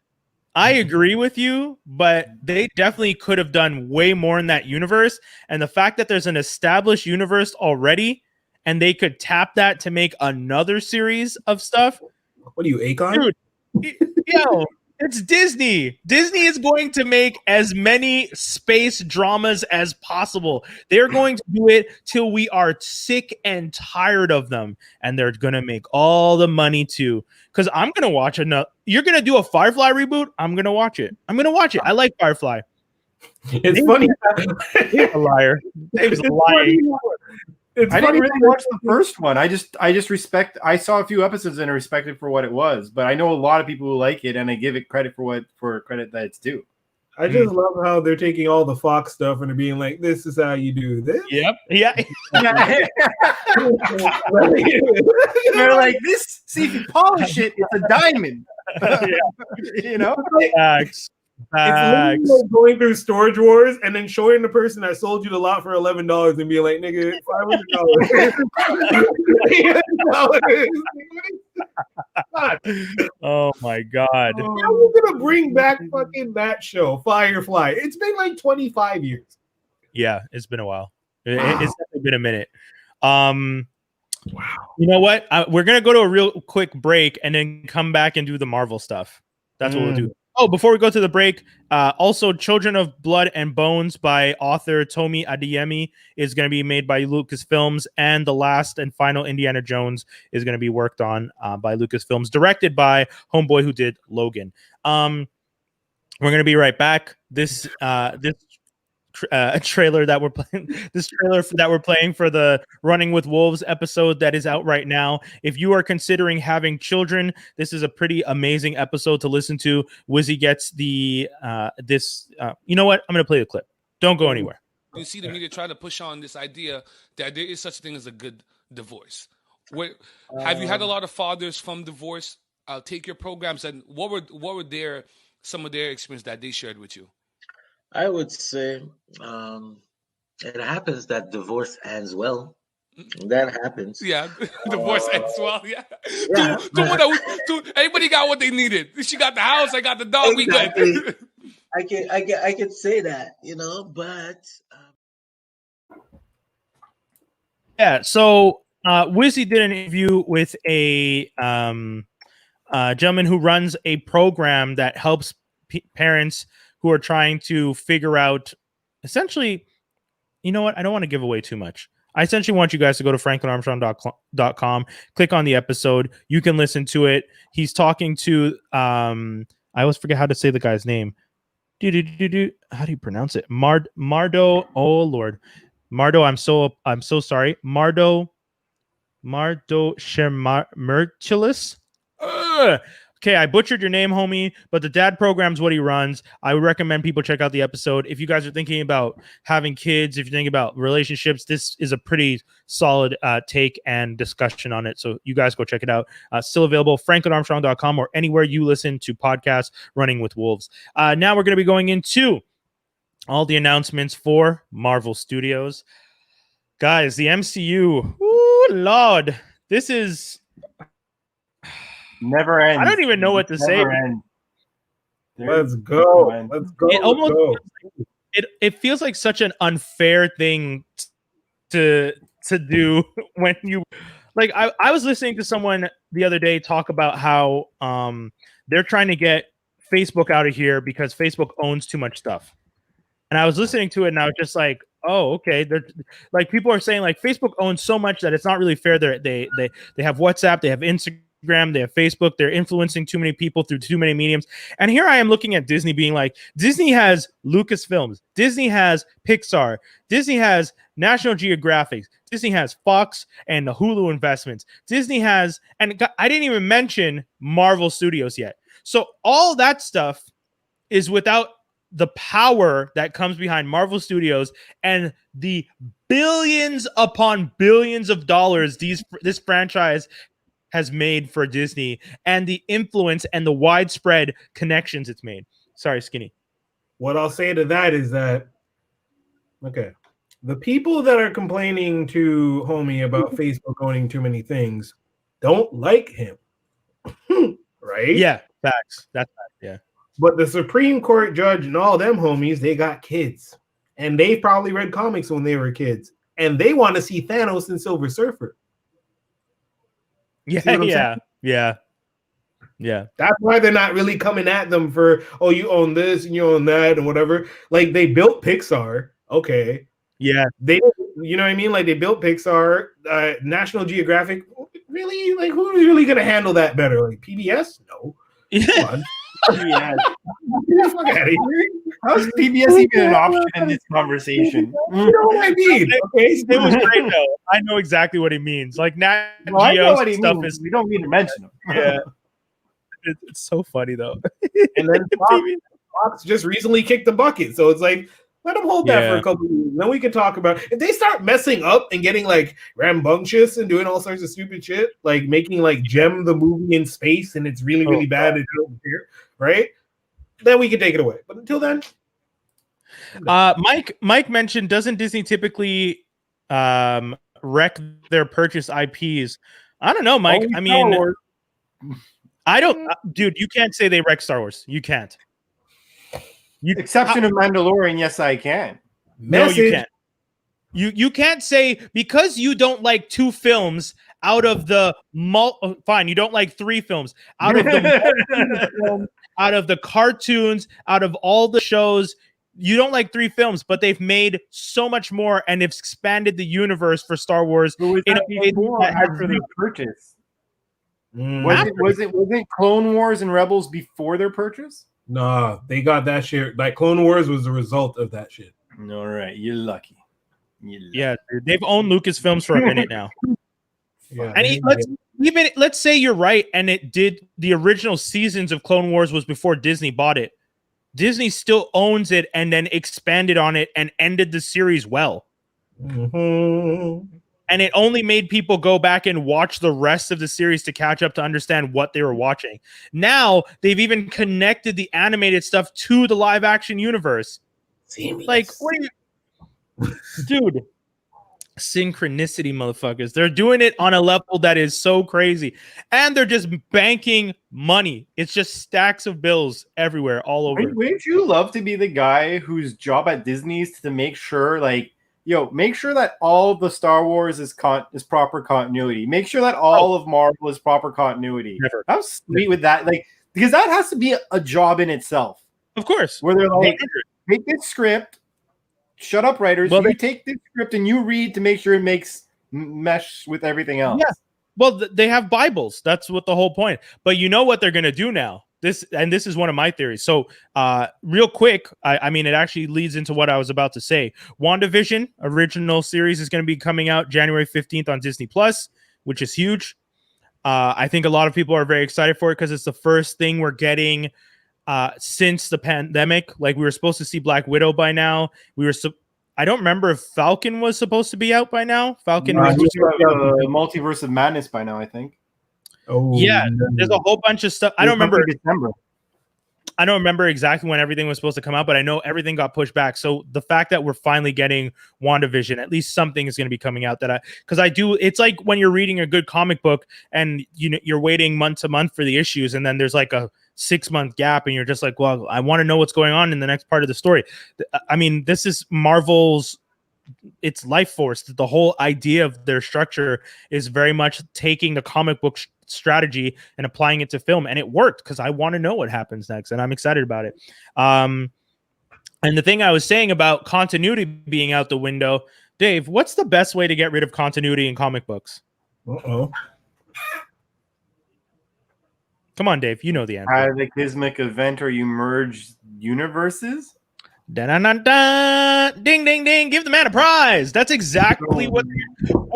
I agree with you, but they definitely could have done way more in that universe. And the fact that there's an established universe already, and they could tap that to make another series of stuff. What are you, Akon? Dude, yo, it's Disney. Disney is going to make as many space dramas as possible. They're going to do it till we are sick and tired of them. And they're going to make all the money too. Because I'm going to watch another. You're going to do a Firefly reboot? I'm going to watch it. I like Firefly. It's funny. He's a liar. Dave's lying. I didn't really watch the first one. I just respect. I saw a few episodes and I respect it for what it was. But I know a lot of people who like it, and I give it credit for credit that it's due. I just love how they're taking all the Fox stuff and they're being like, "This is how you do this." Yep. Yeah. They're like, "This. See, if you polish it, it's a diamond." You know. Facts. It's like going through Storage Wars and then showing the person that sold you the lot for $11 and being like, "Nigga, $500." Oh my god! How are we gonna bring back fucking that show, Firefly? It's been like 25 years. Yeah, it's been a while. It's definitely been a minute. Wow. You know what? We're gonna go to a real quick break and then come back and do the Marvel stuff. That's what we'll do. Oh, before we go to the break, also Children of Blood and Bones by author Tomi Adeyemi is going to be made by Lucasfilms, and the last and final Indiana Jones is going to be worked on by Lucasfilms, directed by homeboy who did Logan. We're going to be right back. This trailer that we're playing for the Running with Wolves episode that is out right now. If you are considering having children, this is a pretty amazing episode to listen to. Wizzy gets the you know what? I'm going to play the clip. Don't go anywhere. You see the media trying to push on this idea that there is such a thing as a good divorce. Have you had a lot of fathers from divorce take your programs, and what were some of their experience that they shared with you? I would say it happens that divorce ends well. That happens. Yeah, divorce ends well. Yeah. Everybody got what they needed. She got the house. I got the dog. Exactly. We good. I can say that, but yeah. So Wizzy did an interview with a gentleman who runs a program that helps parents who are trying to figure out, essentially, you know what? I don't want to give away too much. I essentially want you guys to go to franklinarmstrong.com, click on the episode. You can listen to it. He's talking to, I always forget how to say the guy's name. How do you pronounce it? Mardo. Oh Lord. Mardo, I'm so sorry. Mardo Shermertulis. Okay, I butchered your name, homie, but the dad program's what he runs. I would recommend people check out the episode. If you guys are thinking about having kids, if you're thinking about relationships, this is a pretty solid take and discussion on it. So you guys go check it out. Still available, franklinarmstrong.com or anywhere you listen to podcasts, Running with Wolves. Now we're going to be going into all the announcements for Marvel Studios. Guys, the MCU, ooh, Lord, this is... Never ends. I don't even know what to say. Let's go. Let's go. It almost it feels like such an unfair thing to do when you like. I was listening to someone the other day talk about how they're trying to get Facebook out of here because Facebook owns too much stuff. And I was listening to it and I was just like, Oh, okay. They're like people are saying like Facebook owns so much that it's not really fair. They have WhatsApp, they have Instagram, they have Facebook. They're influencing too many people through too many mediums. And here I am looking at Disney being like, Disney has Lucasfilms, Disney has Pixar, Disney has National Geographic, Disney has Fox and the Hulu investments. Disney has, and I didn't even mention Marvel Studios yet. So all that stuff is without the power that comes behind Marvel Studios and the billions upon billions of dollars this franchise has made for Disney and the influence and the widespread connections it's made. Sorry, Skinny. What I'll say to that is that, okay, the people that are complaining to Homie about Facebook owning too many things don't like him, right? Yeah, facts. That's fact, yeah. But the Supreme Court judge and all them homies, they got kids. And they probably read comics when they were kids. And they want to see Thanos and Silver Surfer. Yeah. That's why they're not really coming at them for, oh, you own this and you own that and whatever. Like, they built Pixar. Okay. Yeah. They, you know what I mean? Like, they built Pixar, National Geographic. Really? Like, who's really going to handle that better? Like, PBS? No. Come on. Yeah. Fuck out of here. How's PBS even an option in this conversation? You know what I mean? Okay. It was great though. I know exactly what he means. Like Nat I know what he stuff means. is We don't need to mention him. yeah. It's so funny though. And then Fox just recently kicked the bucket. So it's like, let them hold that for a couple of years. Then we can talk about if they start messing up and getting like rambunctious and doing all sorts of stupid shit, like making like Gem the movie in space and it's really, really bad and here, right? Then we can take it away. But until then, Mike mentioned, doesn't Disney typically wreck their purchase IPs? I don't know, Mike. I mean, I don't, dude. You can't say they wreck Star Wars. You can't. Exception of Mandalorian, yes, I can. No, you can't. You can't say because you don't like 2 films out of the fine. You don't like 3 films out of the out of the cartoons, out of all the shows. You don't like 3 films, but they've made so much more and they've expanded the universe for Star Wars in a way that after their purchase. Was it Clone Wars and Rebels before their purchase? Nah, they got that shit. Like Clone Wars was the result of that shit. All right, you're lucky. Yeah, dude, they've owned Lucasfilms for a minute now. Yeah, and let's say you're right, and it did the original seasons of Clone Wars was before Disney bought it. Disney still owns it and then expanded on it and ended the series well. Mm-hmm. And it only made people go back and watch the rest of the series to catch up to understand what they were watching. Now they've even connected the animated stuff to the live action universe. Seamless. Like, what are you, dude? Synchronicity, motherfuckers. They're doing it on a level that is so crazy, and they're just banking money. It's just stacks of bills everywhere, all over. Wouldn't you love to be the guy whose job at Disney is to make sure, like, make sure that all the Star Wars is proper continuity. Make sure that all of Marvel is proper continuity. Never. How sweet with that? Like, because that has to be a job in itself. Of course. Where they're like, take this script, shut up, writers. Well, you take this script and you read to make sure it makes mesh with everything else. Yeah. Well, they have Bibles. That's what the whole point. But you know what they're going to do now? This is one of my theories. So real quick, I mean, it actually leads into what I was about to say. WandaVision original series is going to be coming out January 15th on Disney Plus, which is huge. I think a lot of people are very excited for it because it's the first thing we're getting since the pandemic. Like, we were supposed to see Black Widow by now. I don't remember if Falcon was supposed to be out by now. Falcon was Multiverse of Madness by now, I think. Oh yeah, there's a whole bunch of stuff. I don't remember December. I don't remember exactly when everything was supposed to come out, but I know everything got pushed back. So the fact that we're finally getting WandaVision, at least something is going to be coming out it's like when you're reading a good comic book and you're waiting month to month for the issues, and then there's like a 6-month gap and you're just like, well, I want to know what's going on in the next part of the story. I mean, this is Marvel's, it's life force. The whole idea of their structure is very much taking the comic book strategy and applying it to film, and it worked because I want to know what happens next and I'm excited about it. And the thing I was saying about continuity being out the window, Dave, what's the best way to get rid of continuity in comic books? Uh-oh. Come on, Dave. You know the answer. Cataclysmic event, or you merge universes. Da-da-da-da. Ding, ding, ding. Give the man a prize. That's exactly what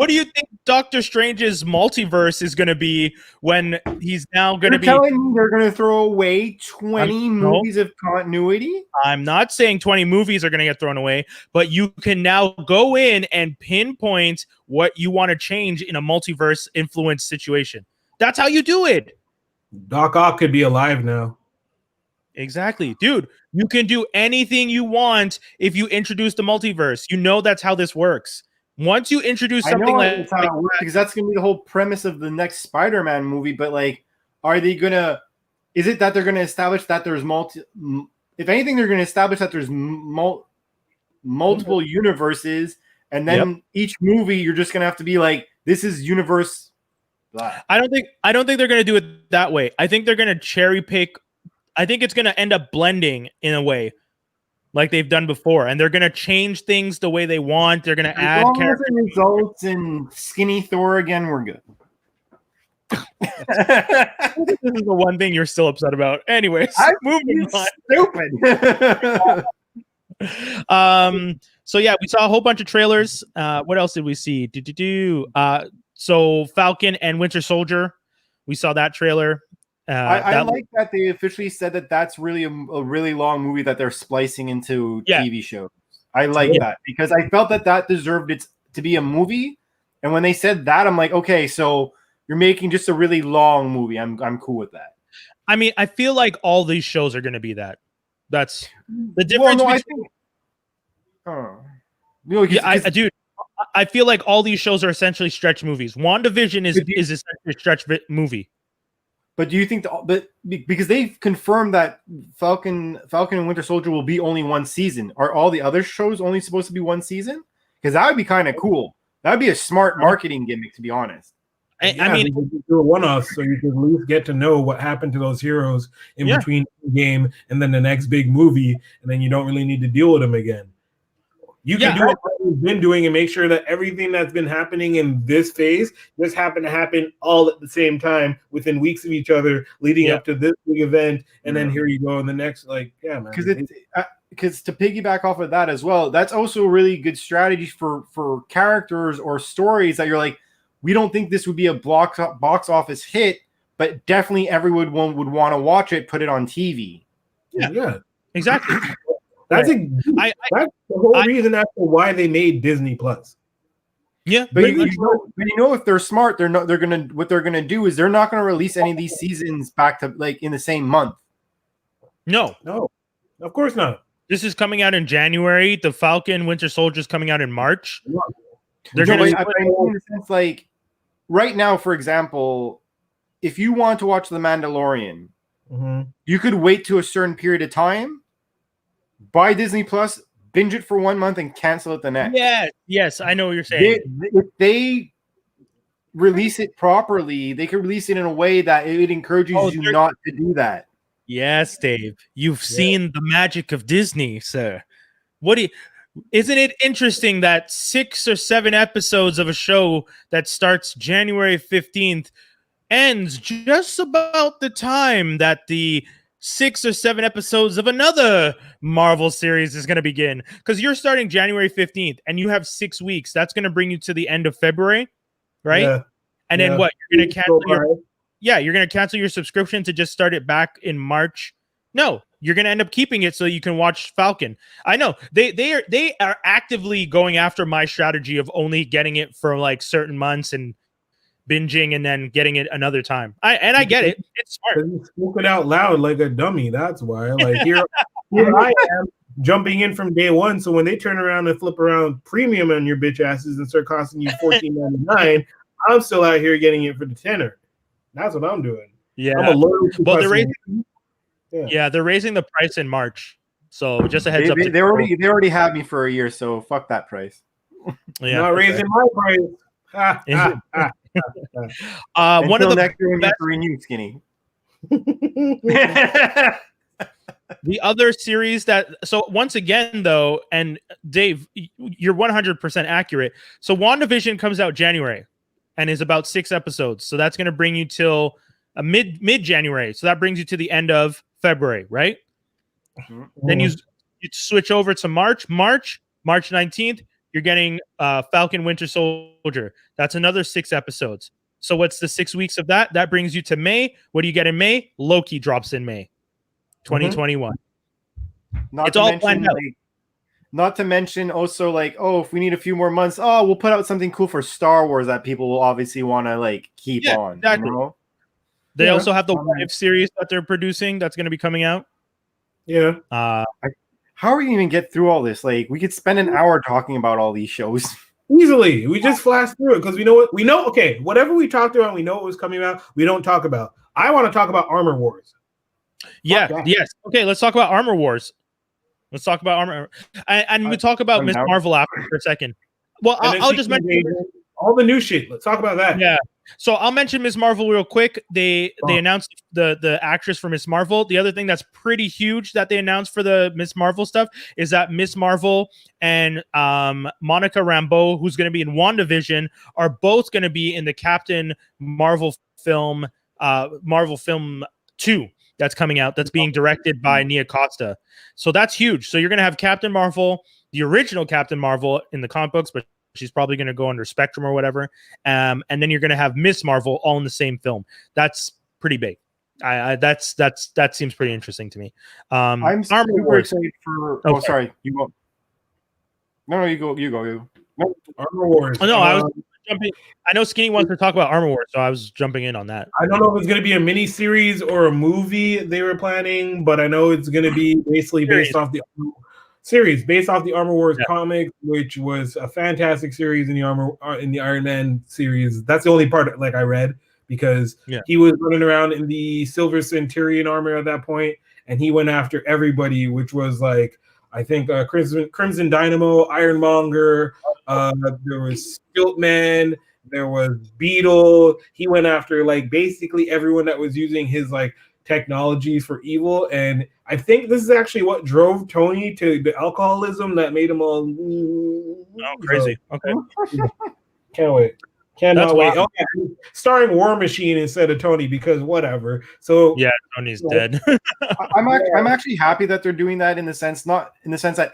do you think Doctor Strange's multiverse is going to be when he's now going to be... telling me they're going to throw away 20 movies of continuity? I'm not saying 20 movies are going to get thrown away, but you can now go in and pinpoint what you want to change in a multiverse influence situation. That's how you do it. Doc Ock could be alive now. Exactly. Dude, you can do anything you want if you introduce the multiverse. You know that's how this works. Once you introduce something like how it works, because that's going to be the whole premise of the next Spider-Man movie, but like, are they going to... Is it that they're going to establish that there's if anything, they're going to establish that there's multiple universes, and then each movie you're just going to have to be like, this is universe blah. I don't think they're going to do it that way. I think they're going to cherry pick. I think it's going to end up blending in a way like they've done before, and they're going to change things the way they want. They're going to add characters. As it results in skinny Thor again, we're good. This is the one thing you're still upset about. Anyways, moving on. Stupid. So yeah, we saw a whole bunch of trailers. What else did we see? So Falcon and Winter Soldier, we saw that trailer. I like that they officially said that that's really a really long movie that they're splicing into TV shows. I like that because I felt that deserved it to be a movie. And when they said that, I'm like, okay, so you're making just a really long movie. I'm cool with that. I mean, I feel like all these shows are going to be that. That's the difference. Dude, I feel like all these shows are essentially stretch movies. WandaVision is essentially a stretch movie. But do you think because they've confirmed that Falcon and Winter Soldier will be only one season, are all the other shows only supposed to be one season? Because that would be kind of cool. That would be a smart marketing gimmick, to be honest. I mean, do a one-off so you can at least get to know what happened to those heroes in between the game and then the next big movie, and then you don't really need to deal with them again. You can do what we've been doing and make sure that everything that's been happening in this phase just happened to happen all at the same time within weeks of each other, leading up to this big event, and then here you go in the next, man. Because to piggyback off of that as well, that's also a really good strategy for characters or stories that you're like, we don't think this would be a box office hit, but definitely everyone would want to watch it, put it on TV. Yeah, exactly. That's the whole reason as to why they made Disney Plus. Yeah, but you know if they're smart, what they're gonna do is they're not gonna release any of these seasons back to like in the same month. No, of course not. This is coming out in January. The Falcon Winter Soldier is coming out in March. They're gonna in the sense like right now, for example, if you want to watch The Mandalorian, you could wait to a certain period of time. Buy Disney Plus, binge it for 1 month, and cancel it the next. Yes, I know what you're saying. If they release it properly, they can release it in a way that it encourages you not to do that. Yes, Dave. You've seen the magic of Disney, sir. Isn't it interesting that 6 or 7 episodes of a show that starts January 15th ends just about the time that the 6 or 7 episodes of another Marvel series is going to begin? Because you're starting January 15th and you have 6 weeks. That's going to bring you to the end of February, right? Yeah. And then what? You're going to cancel you're going to cancel your subscription to just start it back in March? No, you're going to end up keeping it so you can watch Falcon. I know they are actively going after my strategy of only getting it for like certain months and binging and then getting it another time. I get it. It's smart. You spoke it out loud like a dummy. That's why. Like here I am jumping in from day one. So when they turn around and flip around premium on your bitch asses and start costing you $14.99, I'm still out here getting it for the tenner. That's what I'm doing. Yeah. I'm a loyal they're raising the price in March. So just a heads up. They already have me for a year, so fuck that price. Not raising my price. One of the next year we have to renew, Skinny. The other series that, so once again though, and Dave, you're 100% accurate. So WandaVision comes out January and is about 6 episodes. So that's going to bring you till mid January. So that brings you to the end of February, right? Then you switch over to March 19th. You're getting Falcon Winter Soldier. That's another 6 episodes. So what's the 6 weeks of that? That brings you to May. What do you get in May? Loki drops in May 2021. It's all planned out. Like, not to mention also like, oh, if we need a few more months, oh, we'll put out something cool for Star Wars that people will obviously want to like keep on. Exactly. You know? They also have the What If series that they're producing that's going to be coming out. Yeah. How are we going to get through all this? Like, we could spend an hour talking about all these shows. Easily. We just flash through it because we know what we know. Okay, whatever we talked about, we know what was coming out. We don't talk about. I want to talk about Armor Wars. Yeah. Yes. Okay. Let's talk about Armor Wars. Let's talk about Armor. And we talk about Ms. Marvel after for a second. Well, I'll just mention all the new shit. Let's talk about that. Yeah. So I'll mention Ms. Marvel real quick. They announced the actress for Ms. Marvel. The other thing that's pretty huge that they announced for the Ms. Marvel stuff is that Ms. Marvel and Monica Rambeau, who's going to be in WandaVision, are both going to be in the Captain Marvel film 2 that's coming out. That's being directed by Nia Costa. So that's huge. So you're going to have Captain Marvel, the original Captain Marvel in the comic books, but she's probably going to go under Spectrum or whatever. And then you're going to have Miss Marvel all in the same film. That's pretty big. That seems pretty interesting to me. I'm super excited for. Oh, sorry, you go. No, you go. Armor Wars. Oh, no, I was jumping. I know Skinny wants to talk about Armor Wars, so I was jumping in on that. I don't know if it's going to be a mini series or a movie they were planning, but I know it's going to be basically based off the Armor Wars comic, which was a fantastic series in the Iron Man series. That's the only part like I read because he was running around in the Silver Centurion armor at that point, and he went after everybody, which was like I think Crimson Dynamo, Ironmonger, there was Stiltman, there was Beetle. He went after like basically everyone that was using his like technologies for evil, and I think this is actually what drove Tony to the alcoholism that made him all crazy. Okay. Can't wait. Cannot wait. Okay. Starring War Machine instead of Tony because whatever. So yeah, Tony's dead. I'm actually happy that they're doing that in the sense that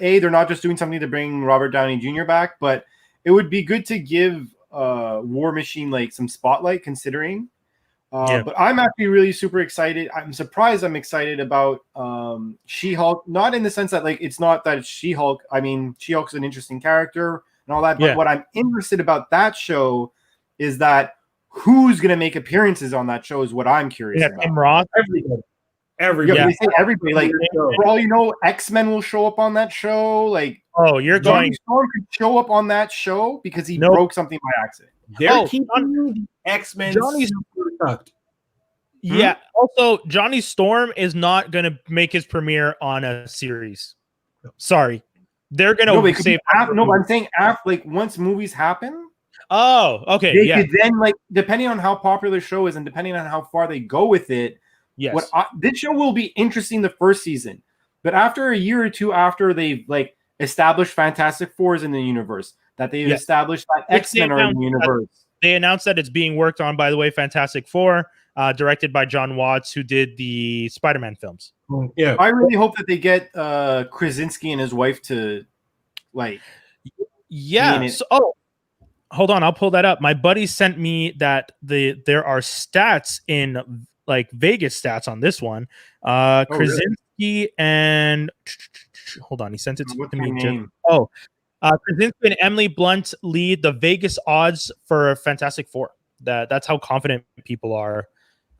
they're not just doing something to bring Robert Downey Jr. back, but it would be good to give War Machine like some spotlight considering. But I'm actually really super excited. I'm surprised I'm excited about She-Hulk, not in the sense that like it's not that it's She-Hulk. I mean, She-Hulk's an interesting character and all that, but what I'm interested about that show is that who's going to make appearances on that show is what I'm curious about. Tim Roth, everybody. They say everybody. Like for all you know, X-Men will show up on that show. Like Johnny Storm could show up on that show because he broke something by accident. They're keeping the X-Men super tucked. Yeah. Also, Johnny Storm is not going to make his premiere on a series. Sorry, they're going to save. I'm saying after, like once movies happen. Oh, okay. They could then like depending on how popular the show is and depending on how far they go with it. Yes. This show will be interesting the first season, but after a year or two after they've like established Fantastic Fours in the universe, that they've established that X-Men are in the universe. They announced that it's being worked on, by the way, Fantastic Four, directed by John Watts, who did the Spider-Man films. Yeah, I really hope that they get Krasinski and his wife to like. Yeah. Hold on, I'll pull that up. My buddy sent me that there are stats in like Vegas stats on this one. Krasinski and hold on, he sent it to me. Krasinski and Emily Blunt lead the Vegas odds for Fantastic Four. That's how confident people are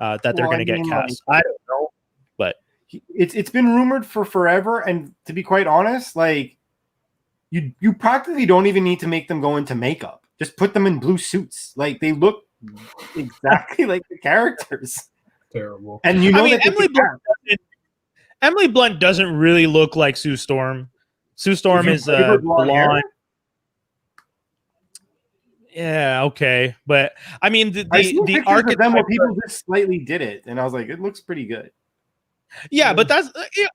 that they're going to get cast. I don't know, but it's been rumored for forever. And to be quite honest, like you practically don't even need to make them go into makeup. Just put them in blue suits. Like they look exactly like the characters. Terrible. And you know Emily Blunt doesn't really look like Sue Storm. Sue Storm is blonde. Yeah, okay, but I mean the arc of them where people just slightly did it, and I was like, it looks pretty good. Yeah, but that's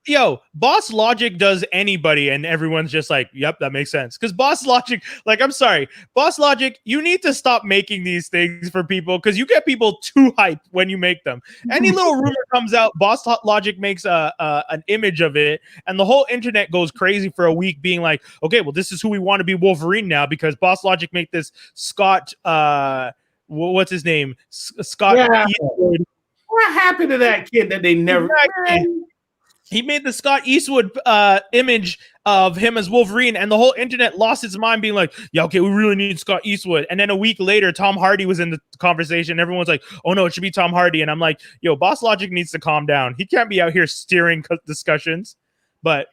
yo, Boss Logic does anybody, and everyone's just like, yep, that makes sense. Because Boss Logic, like, I'm sorry, Boss Logic, you need to stop making these things for people because you get people too hyped when you make them. Any little rumor comes out, Boss Logic makes an image of it, and the whole internet goes crazy for a week, being like, okay, well, this is who we want to be Wolverine now because Boss Logic made this Scott, what's his name, Scott. Yeah. What happened to that kid that they never? Exactly. He made the Scott Eastwood image of him as Wolverine, and the whole internet lost its mind, being like, "Yeah, okay, we really need Scott Eastwood." And then a week later, Tom Hardy was in the conversation. Everyone's like, "Oh no, it should be Tom Hardy." And I'm like, "Yo, Boss Logic needs to calm down. He can't be out here steering discussions." But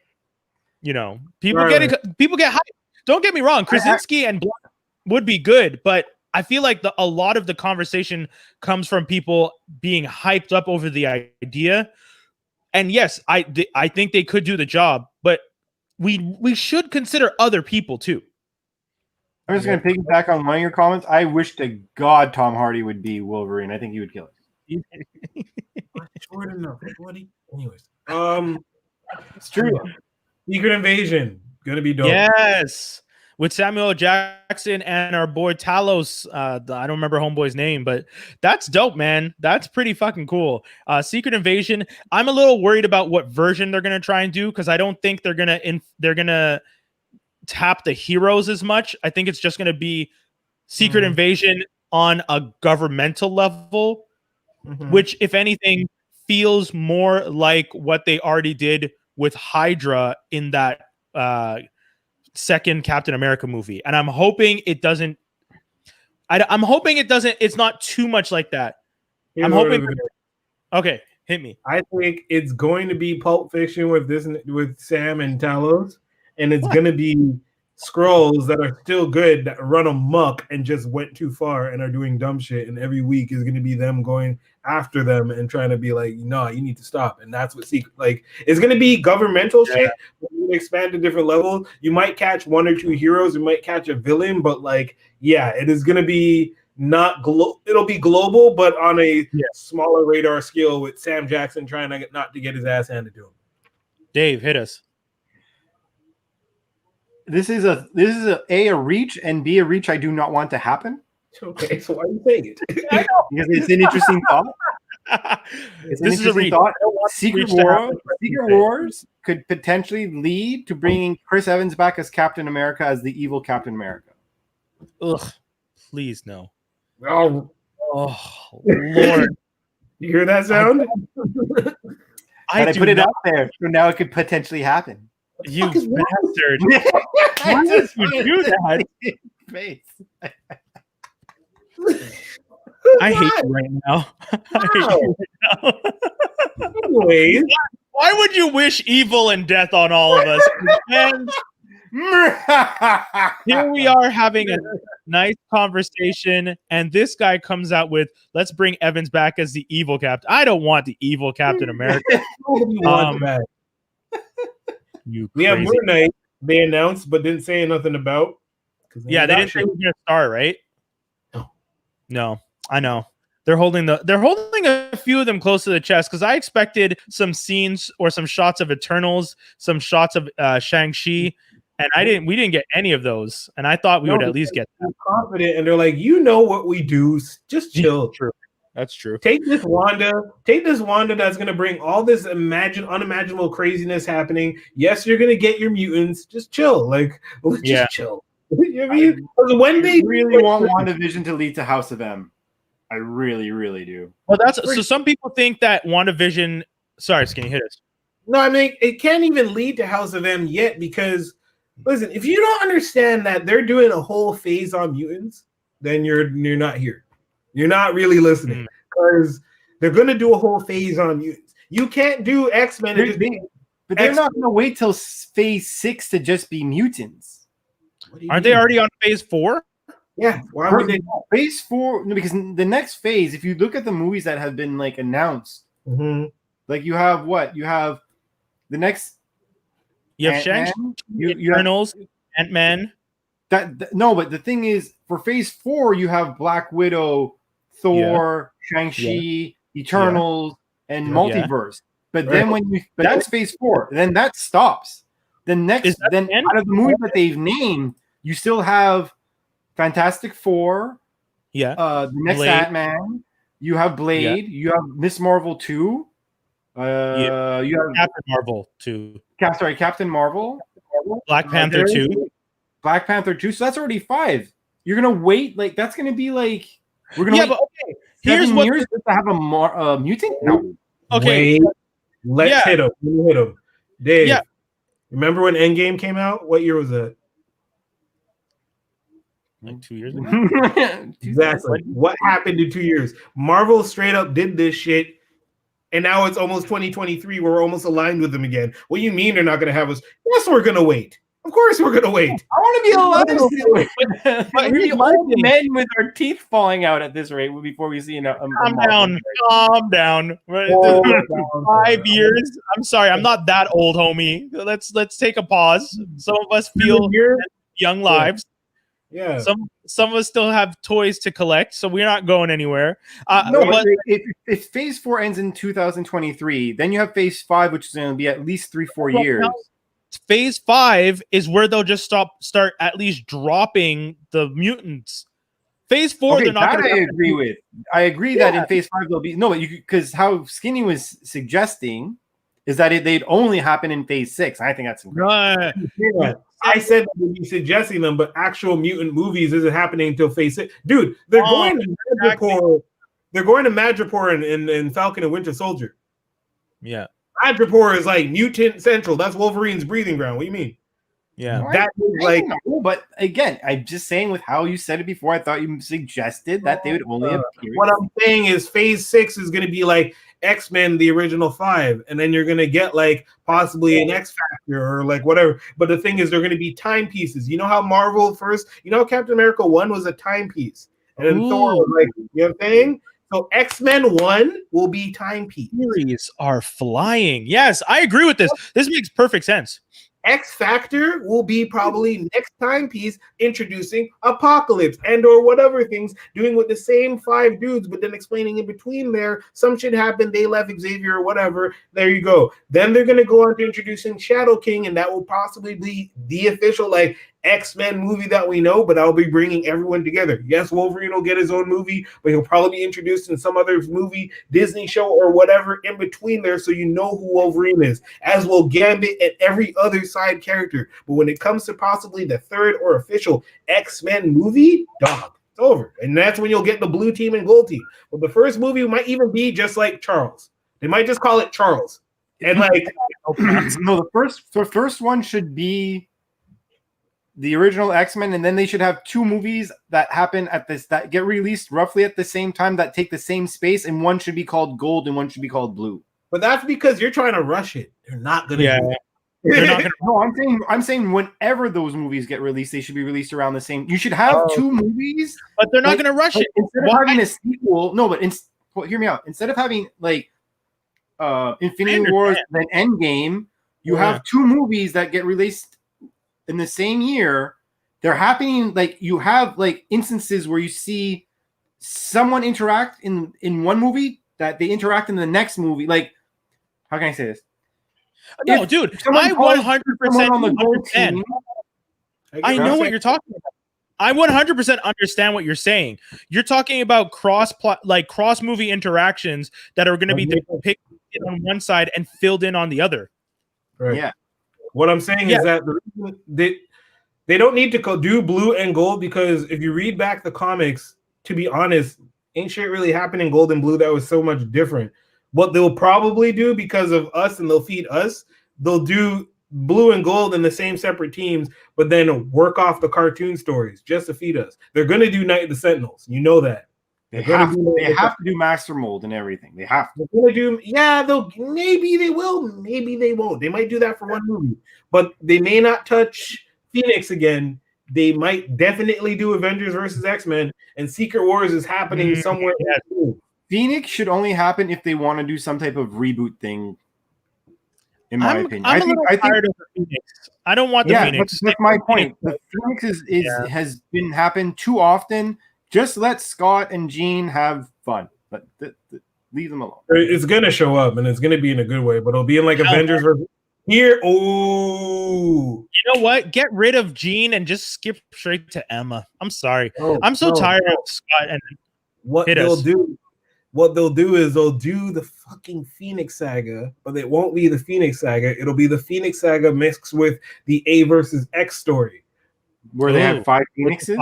you know, people get hyped. Don't get me wrong, Krasinski and Black would be good, but I feel like a lot of the conversation comes from people being hyped up over the idea. And yes, I think they could do the job, but we should consider other people too. I'm just going to piggyback on one of your comments. I wish to God Tom Hardy would be Wolverine. I think he would kill it. Short enough. Anyways, it's true. Secret Invasion gonna be dope. Yes. With Samuel Jackson and our boy Talos. I don't remember homeboy's name, but that's dope, man. That's pretty fucking cool. Secret Invasion. I'm a little worried about what version they're gonna try and do because I don't think they're gonna tap the heroes as much. I think it's just gonna be Secret Invasion on a governmental level, which, if anything, feels more like what they already did with Hydra in that second Captain America movie, and I'm hoping it doesn't. I'm hoping it doesn't. It's not too much like that. I'm hoping. Okay, hit me. I think it's going to be Pulp Fiction with Sam and Talos, and it's going to be Skrulls that are still good that run amok and just went too far and are doing dumb shit. And every week is going to be them going after them and trying to be like, no, you need to stop. And that's what Secret, like, it's going to be governmental shit. But you expand to different levels. You might catch one or two heroes. You might catch a villain, but like, yeah, it is going to be it'll be global, but on a smaller radar scale with Sam Jackson trying to not to get his ass handed to him. Dave, hit us. This is a reach, and B, a reach I do not want to happen. Okay, so why are you saying it? Because it's an interesting thought. This is a reach. Secret Wars could potentially lead to bringing Chris Evans back as Captain America, as the evil Captain America. Ugh, please no. Oh Lord! You hear that sound? I put it out there, so now it could potentially happen. You bastard! Why did you do that? Face. I hate you right now. Anyways, why would you wish evil and death on all of us? And here we are having a nice conversation, and this guy comes out with, let's bring Evans back as the evil captain. I don't want the evil Captain America. We have Moon Knight, they announced, but didn't say nothing about. Yeah, they didn't say he was gonna star, right? No, I know. They're holding a few of them close to the chest because I expected some scenes or some shots of Eternals, some shots of Shang-Chi, and we didn't get any of those. And I thought we would at least get that. Confident, and they're like, you know what we do, just chill. True. That's true. Take this Wanda that's going to bring all this unimaginable craziness happening. Yes, you're going to get your mutants. Just chill. Like, just chill. You know what I mean? When they really want WandaVision to lead to House of M. I really, really do. Well, so some people think that WandaVision. Sorry, Skinny, hit us. No, I mean, it can't even lead to House of M yet because, listen, if you don't understand that they're doing a whole phase on mutants, then you're not here. You're not really listening because they're going to do a whole phase on mutants. You can't do X-Men. But they're not going to wait till phase 6 to just be mutants. Aren't they already on phase 4? Yeah. Why would they? Phase 4? No, because the next phase, if you look at the movies that have been like announced, like you have what? You have the next. You have Shang-Chi, Eternals, Ant-Man. No, but the thing is, for phase 4, you have Black Widow, Thor, Shang-Chi, Eternals, and Multiverse. But then that's phase 4. Then that stops. Then out of the movies that they've named, you still have Fantastic Four. Yeah. The next Ant-Man. You have Blade. You have Miss Marvel 2. You have Captain Marvel 2. Captain Marvel. Black Panther 2. Black Panther 2. So that's already 5. You're gonna wait, like that's gonna be like we're gonna wait but okay. 7 years to have a mutant? No. Okay. Let's hit him. Dave. Remember when Endgame came out? What year was that? Like 2 years ago. Exactly. What happened in 2 years? Marvel straight up did this shit, and now it's almost 2023. We're almost aligned with them again. What do you mean they're not going to have us? Yes, we're going to wait. Of course, we're going to wait. I want to be alive. But we're the old men with our teeth falling out at this rate before we see Calm down. 5 years. I'm sorry, I'm not that old, homie. Let's take a pause. Some of us feel young lives. Yeah. Some of us still have toys to collect, so we're not going anywhere. But if phase 4 ends in 2023, then you have phase 5, which is going to be at least 3-4 years. Phase 5 is where they'll just start at least dropping the mutants. Phase 4, they're not. That I agree with. I agree that in phase 5 there'll be because how Skinny was suggesting is that they'd only happen in phase 6. I think that's incredible. I said that we'd be suggesting them, but actual mutant movies isn't happening until phase 6. Dude, they're going to Madripoor. They're going to Madripoor in Falcon and Winter Soldier. Yeah. Madripoor is like mutant central. That's Wolverine's breathing ground. What do you mean? Yeah. That is like, but again, I'm just saying with how you said it before, I thought you suggested that they would only appear. What I'm saying is phase 6 is going to be like X-Men, the original 5, and then you're going to get like possibly an X Factor or like whatever. But the thing is, they're going to be timepieces. You know how Marvel first, how Captain America 1 was a timepiece, and then Thor was like, you know what I'm saying? So X-Men 1 will be timepiece. Series are flying. Yes, I agree with this. This makes perfect sense. X Factor will be probably next timepiece introducing Apocalypse and or whatever things, doing with the same 5 dudes, but then explaining in between there, some shit happened, they left Xavier or whatever. There you go. Then they're going to go on to introducing Shadow King, and that will possibly be the official like X-Men movie that we know, but I'll be bringing everyone together. Yes, Wolverine will get his own movie, but he'll probably be introduced in some other movie, Disney show, or whatever in between there, so you know who Wolverine is, as will Gambit and every other side character. But when it comes to possibly the third or official X-Men movie, dog, it's over. And that's when you'll get the blue team and gold team. But the first movie might even be just like Charles. They might just call it Charles. And like, no, the first one should be the original X-Men, and then they should have 2 movies that happen that get released roughly at the same time that take the same space, and one should be called Gold and one should be called Blue. But that's because you're trying to rush it. They're not gonna. Yeah. They're not gonna. No, I'm saying whenever those movies get released, they should be released around the same. You should have 2 movies, but they're not gonna rush it. Instead of having a sequel, hear me out. Instead of having like Infinity Wars and then Endgame, you have 2 movies that get released in the same year. They're happening like you have like instances where you see someone interact in one movie that they interact in the next movie. Like, how can I say this? No, dude, I 100% understand. I know what you're talking about. I 100% understand what you're saying. You're talking about cross movie interactions that are going to be depicted on one side and filled in on the other. Right. Yeah. What I'm saying is that they don't need to do blue and gold, because if you read back the comics, to be honest, ain't shit really happened in gold and blue that was so much different. What they'll probably do because of us and they'll feed us, they'll do blue and gold in the same separate teams, but then work off the cartoon stories just to feed us. They're going to do Night of the Sentinels. You know that. They have to do Master Mold and everything. They have to. They're gonna do, maybe they will, maybe they won't. They might do that for one movie, but they may not touch Phoenix again. They might definitely do Avengers versus X-Men, and Secret Wars is happening somewhere. Phoenix should only happen if they want to do some type of reboot thing. In my opinion, I think tired of the Phoenix. I don't want the Phoenix. That's my point. The Phoenix has been happened too often. Just let Scott and Jean have fun. But Leave them alone. It's gonna show up, and it's gonna be in a good way, but it'll be in like Avengers. Here, oh, you know what? Get rid of Jean and just skip straight to Emma. I'm sorry. I'm so tired of Scott. And what they'll do is they'll do the fucking Phoenix Saga, but it won't be the Phoenix Saga. It'll be the Phoenix Saga mixed with the A versus X story, where they have 5 Phoenixes.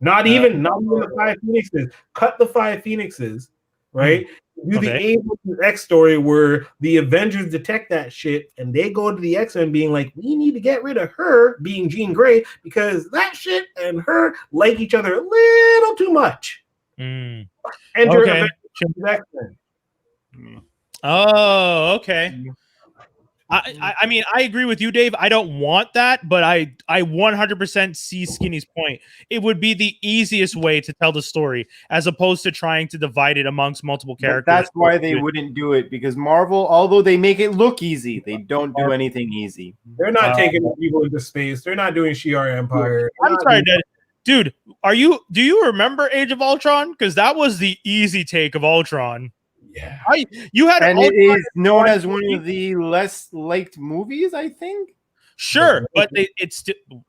Not even the 5 Phoenixes. Cut the 5 Phoenixes, right? Do the A versus X story where the Avengers detect that shit and they go to the X-Men being like, we need to get rid of her, being Jean Grey, because that shit and her like each other a little too much. Enter Avengers X-Men. Oh, okay. I mean, I agree with you, Dave. I don't want that, but I 100% see Skinny's point. It would be the easiest way to tell the story as opposed to trying to divide it amongst multiple characters. But that's why they wouldn't do it, because Marvel, although they make it look easy, they don't do anything easy. They're not taking people into space. They're not doing Shi'ar Empire. I'm sorry, dude. Do you remember Age of Ultron? Because that was the easy take of Ultron. Yeah, you had, and it is known as one of the less liked movies, I think. Sure, but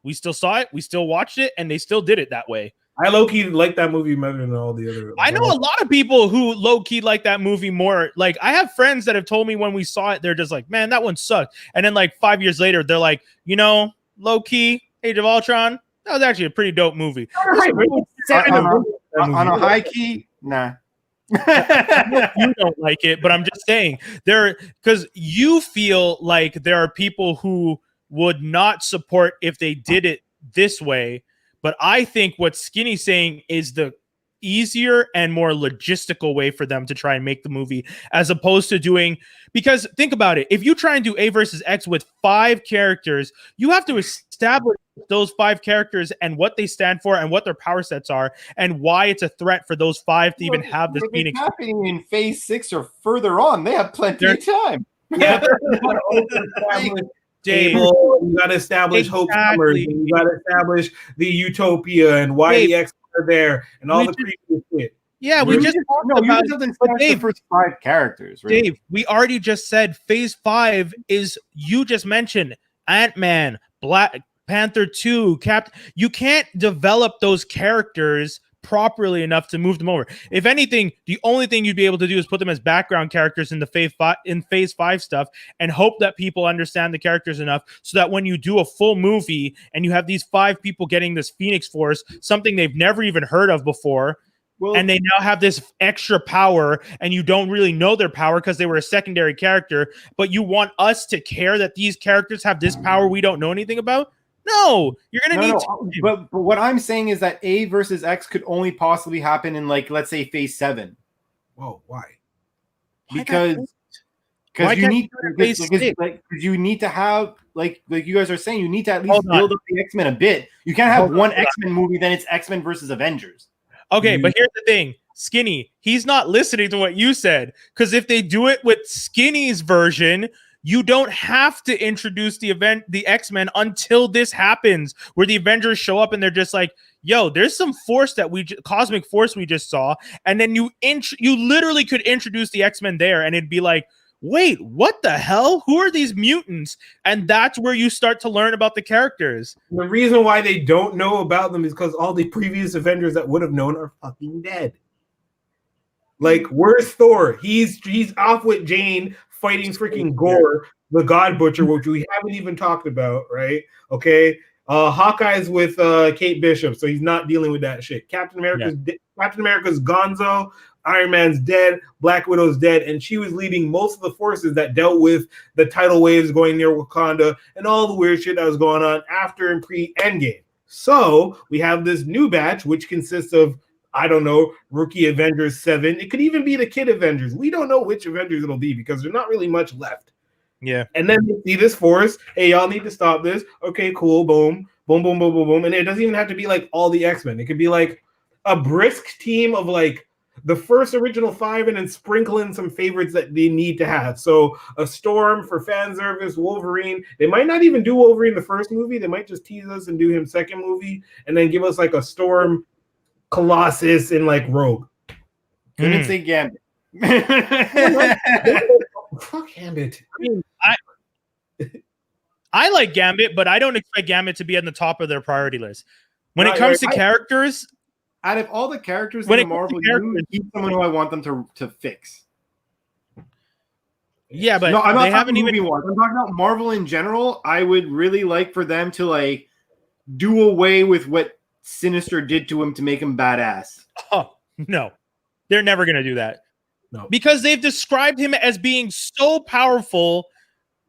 we still saw it, we still watched it, and they still did it that way. I low-key like that movie better than all the other. I know a lot of people who low-key like that movie more. Like, I have friends that have told me when we saw it, they're just like, man, that one sucked. And then like 5 years later, they're like, you know, low-key, Age of Ultron, that was actually a pretty dope movie. On a high key, nah. You don't like it, but I'm just saying because you feel like there are people who would not support if they did it this way, but I think what Skinny's saying is the easier and more logistical way for them to try and make the movie, as opposed to doing, because think about it, if you try and do A versus X with 5 characters, you have to establish those 5 characters and what they stand for and what their power sets are and why it's a threat for those 5 to even have this Phoenix. It's happening in phase 6 or further on. They have plenty of time. Yeah, Dave, you got to establish Hope Summers, and you got to establish the Utopia and why the X are there and all the previous shit. Yeah, we just talked about the first 5 characters. Really. Dave, we already just said phase 5 is, you just mentioned Ant-Man, Black Panther 2, you can't develop those characters properly enough to move them over. If anything, the only thing you'd be able to do is put them as background characters in the phase 5 stuff and hope that people understand the characters enough so that when you do a full movie and you have these 5 people getting this Phoenix Force, something they've never even heard of before, and they now have this extra power, and you don't really know their power because they were a secondary character, but you want us to care that these characters have this power we don't know anything about? No, you're gonna need to. But what I'm saying is that A versus X could only possibly happen in, like, let's say phase 7. Whoa, why? Because you need to have like you guys are saying, you need to at least build up the X-Men a bit. You can't have one X-Men movie, then it's X-Men versus Avengers. Okay, but here's the thing. Skinny, he's not listening to what you said, because if they do it with Skinny's version, you don't have to introduce the X-Men until this happens, where the Avengers show up and they're just like, yo, there's some force cosmic force we just saw, and then you literally could introduce the X-Men there, and it'd be like, wait, what the hell? Who are these mutants? And that's where you start to learn about the characters. The reason why they don't know about them is because all the previous Avengers that would have known are fucking dead. Like, where's Thor? He's off with Jane fighting freaking Gore, the God Butcher, which we haven't even talked about, right? Okay. Hawkeye's with Kate Bishop, so he's not dealing with that shit. Captain America's Gonzo. Iron Man's dead, Black Widow's dead, and she was leading most of the forces that dealt with the tidal waves going near Wakanda and all the weird shit that was going on after and pre-Endgame. So we have this new batch, which consists of, I don't know, rookie Avengers 7. It could even be the kid Avengers. We don't know which Avengers it'll be because there's not really much left. Yeah. And then you see this force. Hey, y'all need to stop this. Okay, cool. Boom, boom, boom, boom, boom, boom. And it doesn't even have to be like all the X-Men. It could be like a brisk team of like the first original 5 and then sprinkle in some favorites that they need to have. So a Storm for fan service, Wolverine. They might not even do Wolverine the first movie. They might just tease us and do him second movie and then give us like a Storm, Colossus, and like Rogue. Couldn't say Gambit. Fuck Gambit. I mean, I like Gambit, but I don't expect Gambit to be on the top of their priority list. When it comes to characters, out of all the characters when in the Marvel universe, he's someone who I want them to fix. Yeah, but no, I'm not they haven't even. I'm talking about Marvel in general. I would really like for them to like do away with what Sinister did to him to make him badass. Oh no, they're never gonna do that. No, because they've described him as being so powerful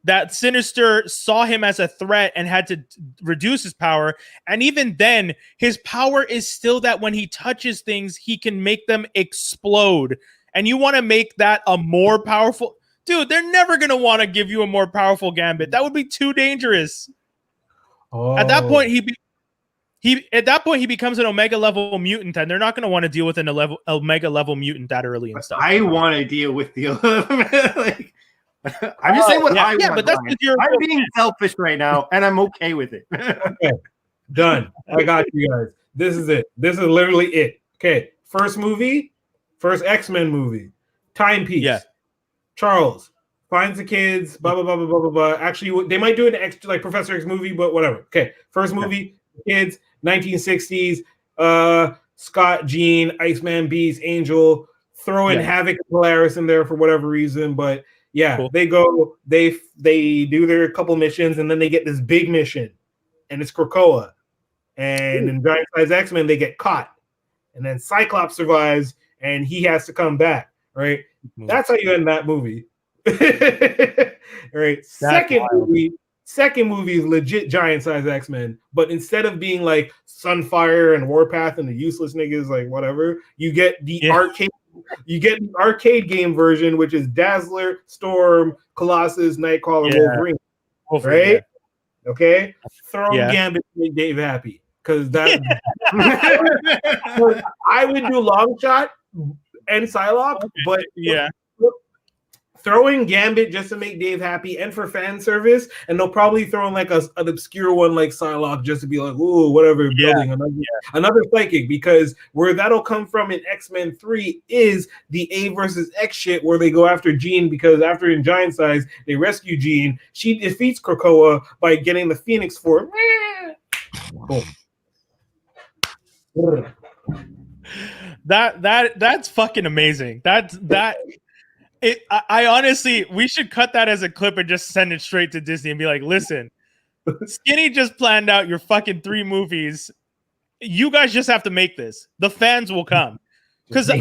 that Sinister saw him as a threat and had to reduce his power. And even then, his power is still that when he touches things, he can make them explode. And you want to make that a more powerful... Dude, they're never going to want to give you a more powerful Gambit. That would be too dangerous. Oh. At that point, he becomes an Omega level mutant, and they're not going to want to deal with an Omega level mutant that early and stuff. I want to deal with the like, I'm just saying what I want. Yeah, but that's I'm being selfish right now, and I'm okay with it. Okay, done. I got you guys. This is it. This is literally it. Okay, first X-Men movie, timepiece. Yeah. Charles finds the kids. Blah blah blah blah blah blah blah. Actually, they might do an extra like Professor X movie, but whatever. Okay, first movie, kids, 1960s. Scott, Jean, Iceman, Beast, Angel. Throw in Havoc and Polaris in there for whatever reason, but yeah, cool. They go. They do their couple missions, and then they get this big mission, and it's Krakoa. And in Giant Size X-Men, they get caught, and then Cyclops survives, and he has to come back. Right. That's how you end that movie. Right. Second movie is legit Giant Size X-Men, but instead of being like Sunfire and Warpath and the useless niggas, like whatever, you get the arcade. You get the arcade game version, which is Dazzler, Storm, Colossus, Nightcrawler, Wolverine. Right? Yeah. Okay. Throw Gambit to make Dave happy. Because that I would do Long Shot and Psylocke, but throwing Gambit just to make Dave happy and for fan service, and they'll probably throw in like an obscure one like Psylocke just to be like, ooh, whatever, building another psychic, because where that'll come from in X-Men 3 is the A versus X shit where they go after Jean, because after in Giant Size, they rescue Jean. She defeats Krakoa by getting the Phoenix Form. Boom. That's fucking amazing. I honestly, we should cut that as a clip and just send it straight to Disney and be like, listen, Skinny just planned out your fucking 3 movies. You guys just have to make this. The fans will come. Because I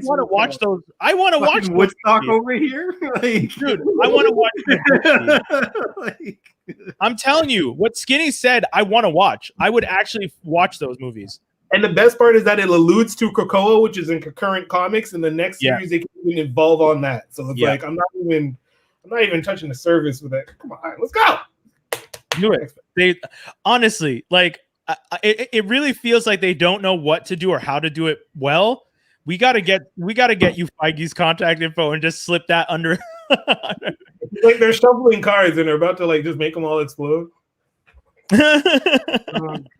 want to watch those. I want to watch Woodstock over here. Like, dude, I want to watch I'm telling you, what Skinny said, I want to watch. I would actually watch those movies. And the best part is that it alludes to Krakoa, which is in concurrent comics. In the next series, they can even evolve on that. So it's like I'm not even touching the surface with it. Come on, let's go. Do it. They honestly, like, it really feels like they don't know what to do or how to do it well. We gotta get you Feige's contact info and just slip that under. Like they're shuffling cards and they're about to like just make them all explode. Oh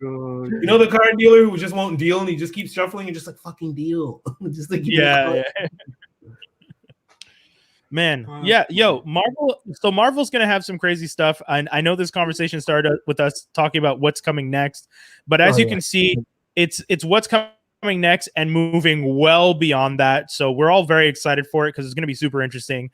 god! You know the card dealer who just won't deal and he just keeps shuffling and just like fucking deal. Just like Man, Marvel. So Marvel's gonna have some crazy stuff. I know this conversation started with us talking about what's coming next, but as you can see, it's what's coming next and moving well beyond that. So we're all very excited for it because it's gonna be super interesting.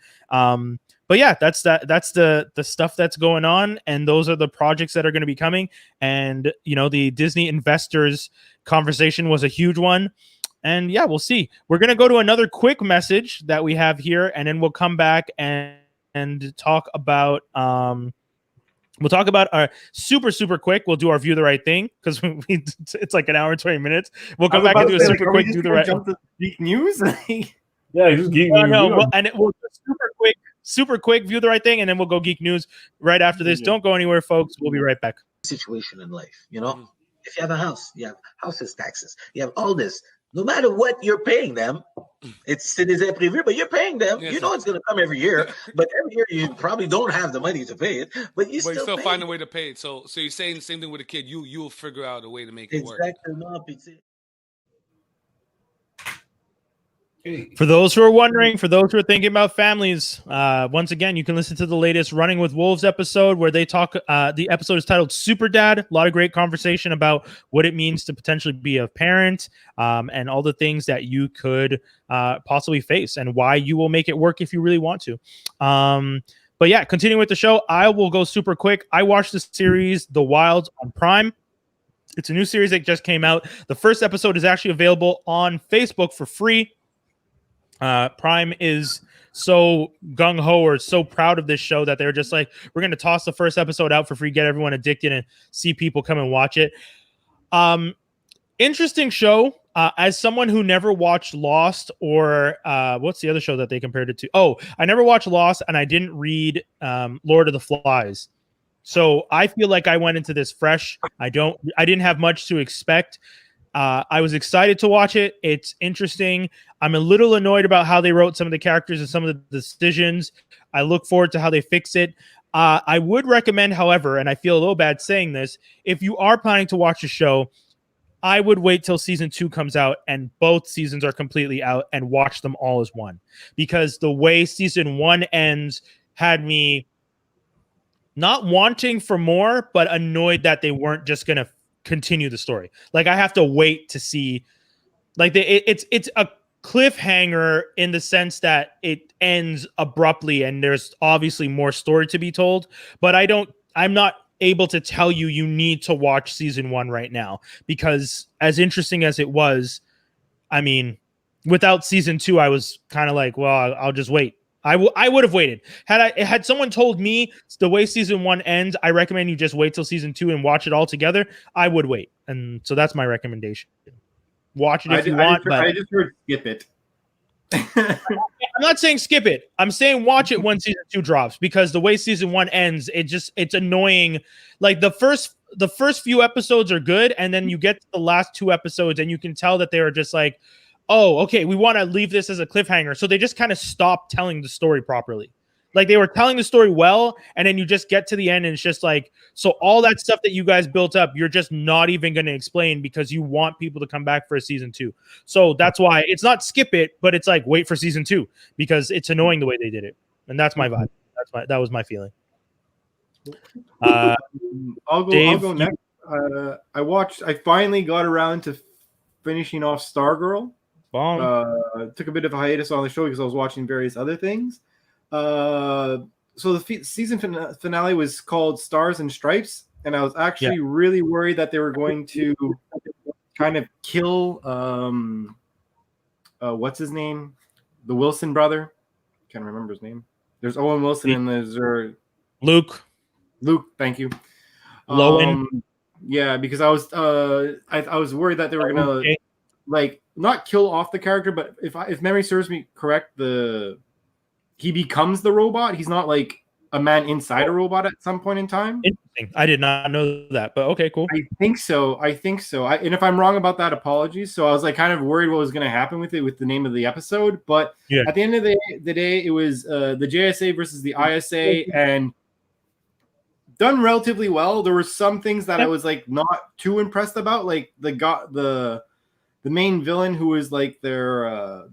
But yeah, that's the stuff that's going on, and those are the projects that are going to be coming. And you know, the Disney investors conversation was a huge one. And yeah, we'll see. We're going to go to another quick message that we have here, and then we'll come back and talk about our super quick. We'll do our View the Right Thing because it's like an hour and 20 minutes. We'll come back and do a super quick View the Right Thing. Geek news. Yeah, just Geek News. No, and we'll super quick View the Right Thing, and then we'll go Geek News right after this. Don't go anywhere, folks. We'll be right back. Situation in life, you know, if you have a house, you have houses taxes, you have all this. No matter what you're paying them, it's des imprévus, but you're paying them. Yes, you know it's going to come every year, but every year you probably don't have the money to pay it, but you still find a way to pay it. So you're saying the same thing with a kid. You'll figure out a way to make it work. For those who are wondering, for those who are thinking about families, once again, you can listen to the latest Running with Wolves episode where they talk. The episode is titled Super Dad. A lot of great conversation about what it means to potentially be a parent and all the things that you could possibly face and why you will make it work if you really want to. But yeah, continuing with the show, I will go super quick. I watched the series The Wilds on Prime. It's a new series that just came out. The first episode is actually available on Facebook for free. Prime is so gung-ho or so proud of this show that they're just like, we're going to toss the first episode out for free, get everyone addicted, and see people come and watch it. Interesting show. As someone who never watched Lost or what's the other show that they compared it to? Oh, I never watched Lost, and I didn't read Lord of the Flies. So I feel like I went into this fresh. I didn't have much to expect. I was excited to watch it. It's interesting. I'm a little annoyed about how they wrote some of the characters and some of the decisions. I look forward to how they fix it. I would recommend, however, and I feel a little bad saying this, if you are planning to watch the show, I would wait till season 2 comes out and both seasons are completely out and watch them all as one. Because the way season 1 ends had me not wanting for more, but annoyed that they weren't just going to continue the story. Like I have to wait to see, like it's a cliffhanger in the sense that it ends abruptly and there's obviously more story to be told, but I'm not able to tell you need to watch season 1 right now, because as interesting as it was, I mean, without season 2, I was kind of like, well, I'll just wait. I would have waited. Had someone told me the way season 1 ends, I recommend you just wait till season 2 and watch it all together, I would wait. And so that's my recommendation. Watch it if you want. But I just heard skip it. I'm not saying skip it. I'm saying watch it when season 2 drops, because the way season 1 ends, it's annoying. Like the first few episodes are good, and then you get to the last 2 episodes and you can tell that they are just like, oh, okay, we want to leave this as a cliffhanger. So they just kind of stopped telling the story properly. Like they were telling the story well, and then you just get to the end and it's just like, so all that stuff that you guys built up, you're just not even going to explain because you want people to come back for a season 2. So that's why it's not skip it, but it's like wait for season 2 because it's annoying the way they did it. And that's my vibe. That was my feeling. I'll go next. I finally got around to finishing off Stargirl. Took a bit of a hiatus on the show because I was watching various other things. So the season finale was called Stars and Stripes, and I was actually really worried that they were going to kind of kill what's his name? The Wilson brother. Can't remember his name. There's Owen Wilson and there's Luke. Thank you. Lowen. Yeah, because I was worried that they were gonna like not kill off the character, but if memory serves me correct, he becomes the robot. He's not like a man inside a robot at some point in time. Interesting. I did not know that, but okay, cool. I think so. And if I'm wrong about that, apologies. So I was like kind of worried what was going to happen with it with the name of the episode. But at the end of the day, it was the JSA versus the ISA, and done relatively well. There were some things that I was like not too impressed about, like the main villain who was like their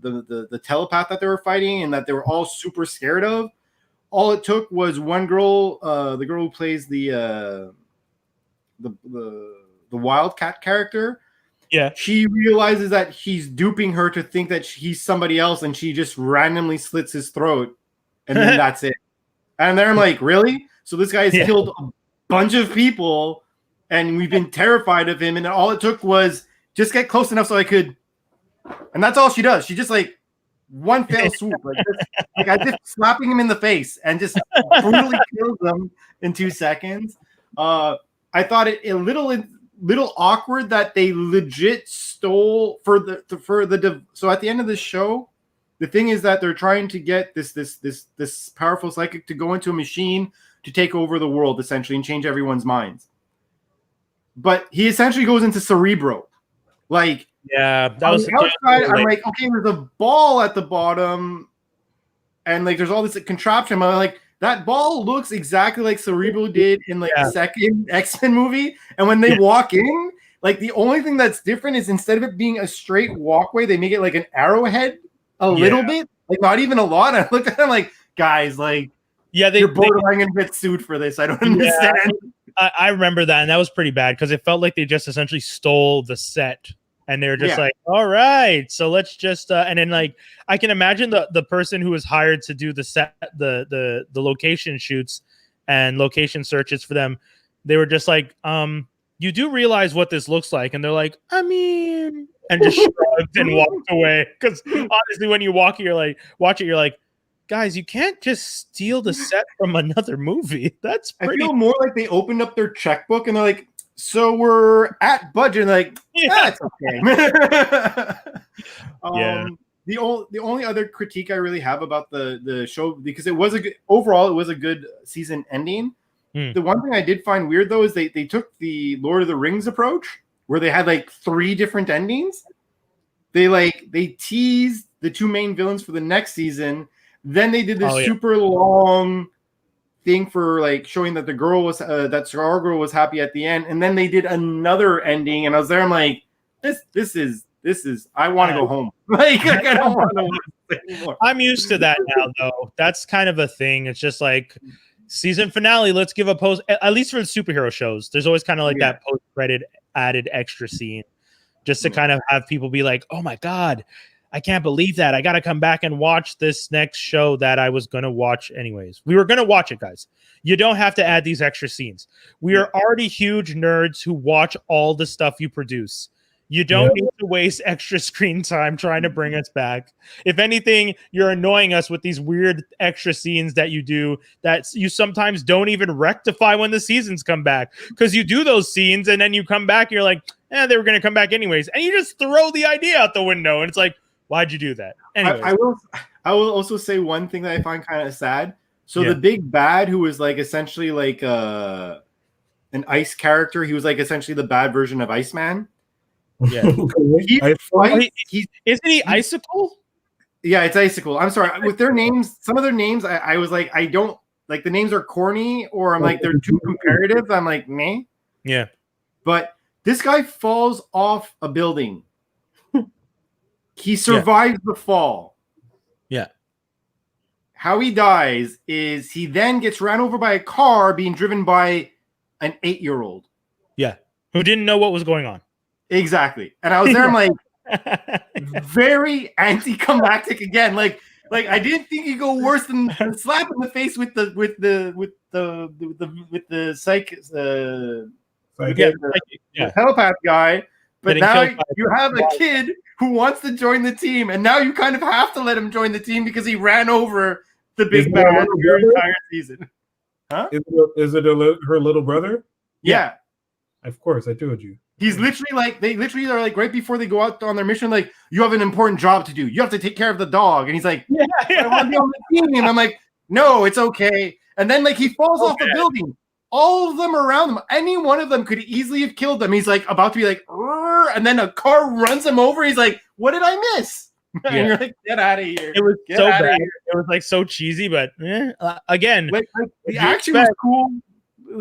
the telepath that they were fighting and that they were all super scared of. All it took was one girl, the girl who plays the Wildcat character. Yeah, she realizes that he's duping her to think that he's somebody else, and she just randomly slits his throat, and then that's it. And then I'm like, really? So this guy has killed a bunch of people, and we've been terrified of him, and all it took was just get close enough so I could, and that's all she does. She just like one fell swoop, like I just slapping him in the face and just brutally kills him in 2 seconds. I thought it a little awkward that they legit stole for the. So at the end of this show, the thing is that they're trying to get this powerful psychic to go into a machine to take over the world essentially and change everyone's minds. But he essentially goes into Cerebro. Like, that on was the outside, I'm like, okay, there's a ball at the bottom, and like there's all this contraption. I'm like, that ball looks exactly like Cerebro did in like the second X-Men movie. And when they walk in, like the only thing that's different is instead of it being a straight walkway, they make it like an arrowhead a little bit, like not even a lot. I looked at him like, guys, like, you're borderline going to get sued for this. I don't understand. I remember that, and that was pretty bad because it felt like they just essentially stole the set, and they were just like, all right, so let's just and then like I can imagine the person who was hired to do the set, the location shoots and location searches for them. They were just like, you do realize what this looks like, and they're like, I mean, and just shrugged and walked away. Because honestly, when you watch it, you're like, guys, you can't just steal the set from another movie. That's pretty. I feel more like they opened up their checkbook and they're like, so we're at budget. And like, that's okay. The only other critique I really have about the show, because it was overall it was a good season ending. The one thing I did find weird though is they took the Lord of the Rings approach where they had like 3 different endings. They teased the 2 main villains for the next season. Then they did this super long thing for like showing that the girl was that Stargirl was happy at the end, and then they did another ending, and I was there. I'm like, this is I want to go home. Like I don't want to watch this anymore. I'm used to that now, though. That's kind of a thing. It's just like season finale. Let's give a post. At least for the superhero shows, there's always kind of like that post credit added extra scene, just to kind of have people be like, oh my god, I can't believe that. I got to come back and watch this next show that I was going to watch anyways. We were going to watch it, guys. You don't have to add these extra scenes. We are already huge nerds who watch all the stuff you produce. You don't need to waste extra screen time trying to bring us back. If anything, you're annoying us with these weird extra scenes that you do that you sometimes don't even rectify when the seasons come back, because you do those scenes and then you come back and you're like, they were going to come back anyways. And you just throw the idea out the window. And it's like, why'd you do that? Anyways. I will also say one thing that I find kind of sad. So the big bad, who was like essentially like an ice character, he was like essentially the bad version of Iceman. Yeah, isn't he Icicle? Yeah, it's Icicle. I'm sorry, with their names, some of their names, I was like, I don't like the names are corny, or I'm like they're too comparative. I'm like, meh. Yeah, but this guy falls off a building. He survives the fall. Yeah. How he dies is he then gets ran over by a car being driven by an 8-year-old. Yeah. Who didn't know what was going on. Exactly. And I was there, I'm like, very anticlimactic again. Like I didn't think he'd go worse than a slap in the face with the telepath guy. But now you have a kid who wants to join the team, and now you kind of have to let him join the team because he ran over the big bad your entire season. Huh? Is it her little brother? Yeah. Of course, I told you. He's literally like, they literally are like, right before they go out on their mission, like, you have an important job to do. You have to take care of the dog. And he's like, I want to be on the team. And I'm like, no, it's okay. And then like he falls off the building. All of them around him, any one of them could easily have killed them. He's like about to be like, and then a car runs him over. He's like, what did I miss? And you're like, get out of here. It was so bad. It was like so cheesy, but again, like the action was cool.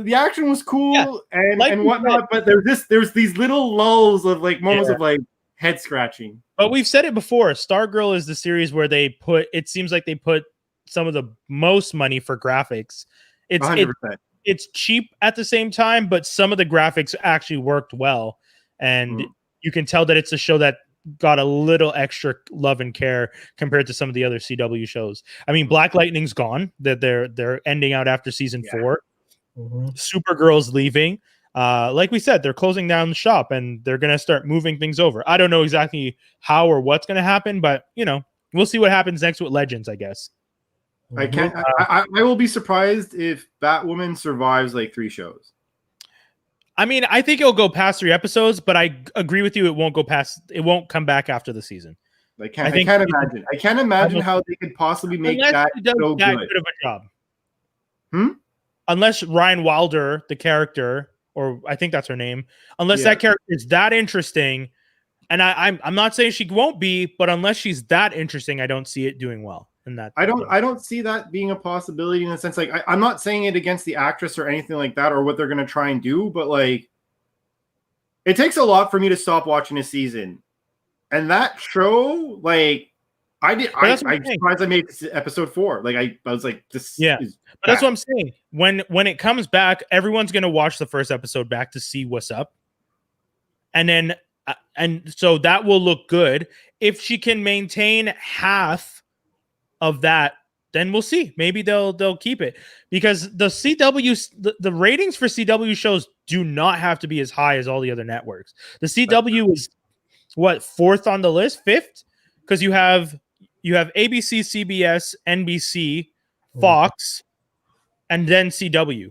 The action was cool and whatnot, but there's these little lulls of like moments of like head scratching. But we've said it before. Stargirl is the series where it seems like they put some of the most money for graphics. It's 100%. It's cheap at the same time, but some of the graphics actually worked well. And you can tell that it's a show that got a little extra love and care compared to some of the other CW shows. I mean, Black Lightning's gone. That they're ending out after season 4. Supergirl's leaving. Like we said, they're closing down the shop and they're going to start moving things over. I don't know exactly how or what's going to happen, but we'll see what happens next with Legends, I guess. I will be surprised if Batwoman survives like 3 shows. I mean, I think it'll go past 3 episodes, but I agree with you. It won't come back after the season. I can't imagine how they could possibly make that so good of a job. Unless Ryan Wilder, the character, or I think that's her name, unless that character is that interesting, and I'm not saying she won't be, but unless she's that interesting, I don't see it doing well. I don't see that being a possibility in a sense. Like I'm not saying it against the actress or anything like that or what they're going to try and do, but like it takes a lot for me to stop watching a season. And that show, like I did. I'm surprised I made this episode 4. Like I was like, this. Yeah, is but that's what I'm saying. When it comes back, everyone's gonna watch the first episode back to see what's up, and then and so that will look good. If she can maintain half of that, then we'll see. Maybe they'll keep it, because the CW the ratings for CW shows do not have to be as high as all the other networks. The CW is what, 4th on the list, 5th, because you have ABC, CBS, NBC, Fox, and then CW.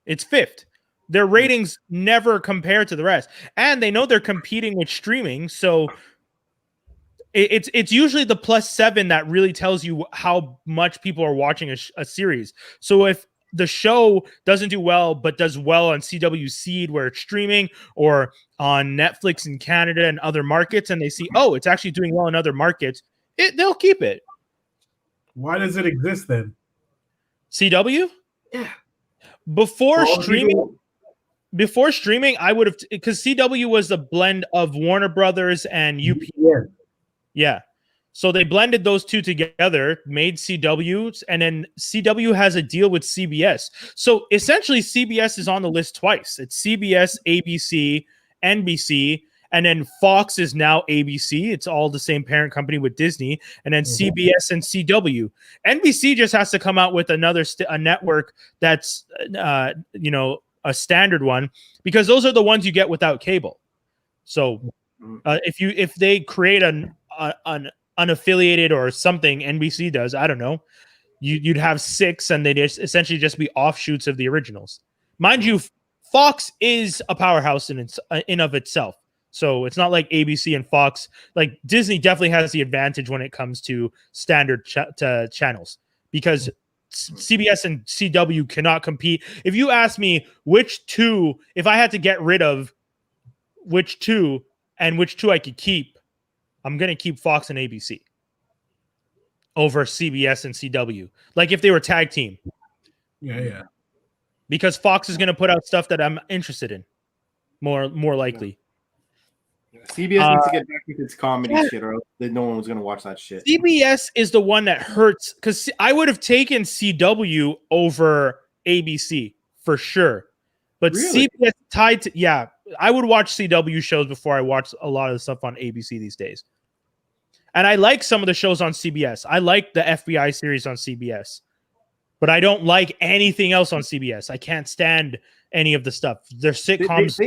It's 5th. Their ratings never compare to the rest, and they know they're competing with streaming, so it's usually the +7 that really tells you how much people are watching a series. So if the show doesn't do well, but does well on CW Seed, where it's streaming, or on Netflix in Canada and other markets, and they see, oh, it's actually doing well in other markets, they'll keep it. Why does it exist then? CW? Yeah. Before streaming, I would have, because CW was a blend of Warner Brothers and UP. Yeah. So they blended those two together, made CW, and then CW has a deal with CBS. So essentially, CBS is on the list twice. It's CBS, ABC, NBC, and then Fox is now ABC. It's all the same parent company with Disney, and then CBS and CW. NBC just has to come out with another a network that's a standard one, because those are the ones you get without cable. So if they create an unaffiliated or something, NBC does, I don't know, you'd have 6, and they'd essentially just be offshoots of the originals. Mind you, Fox is a powerhouse in of itself. So it's not like ABC and Fox. Like Disney definitely has the advantage when it comes to standard channels, because CBS and CW cannot compete. If you ask me which two, if I had to get rid of which two and which two I could keep, I'm going to keep Fox and ABC over CBS and CW. Like if they were tag team. Yeah. Because Fox is going to put out stuff that I'm interested in. More likely. CBS needs to get back with its comedy shit, or else no one was going to watch that shit. CBS is the one that hurts, because I would have taken CW over ABC for sure. But really? CBS tied to, yeah, I would watch CW shows before I watch a lot of the stuff on ABC these days. And I like some of the shows on CBS. I like the FBI series on CBS. But I don't like anything else on CBS. I can't stand any of the stuff. Their sitcoms.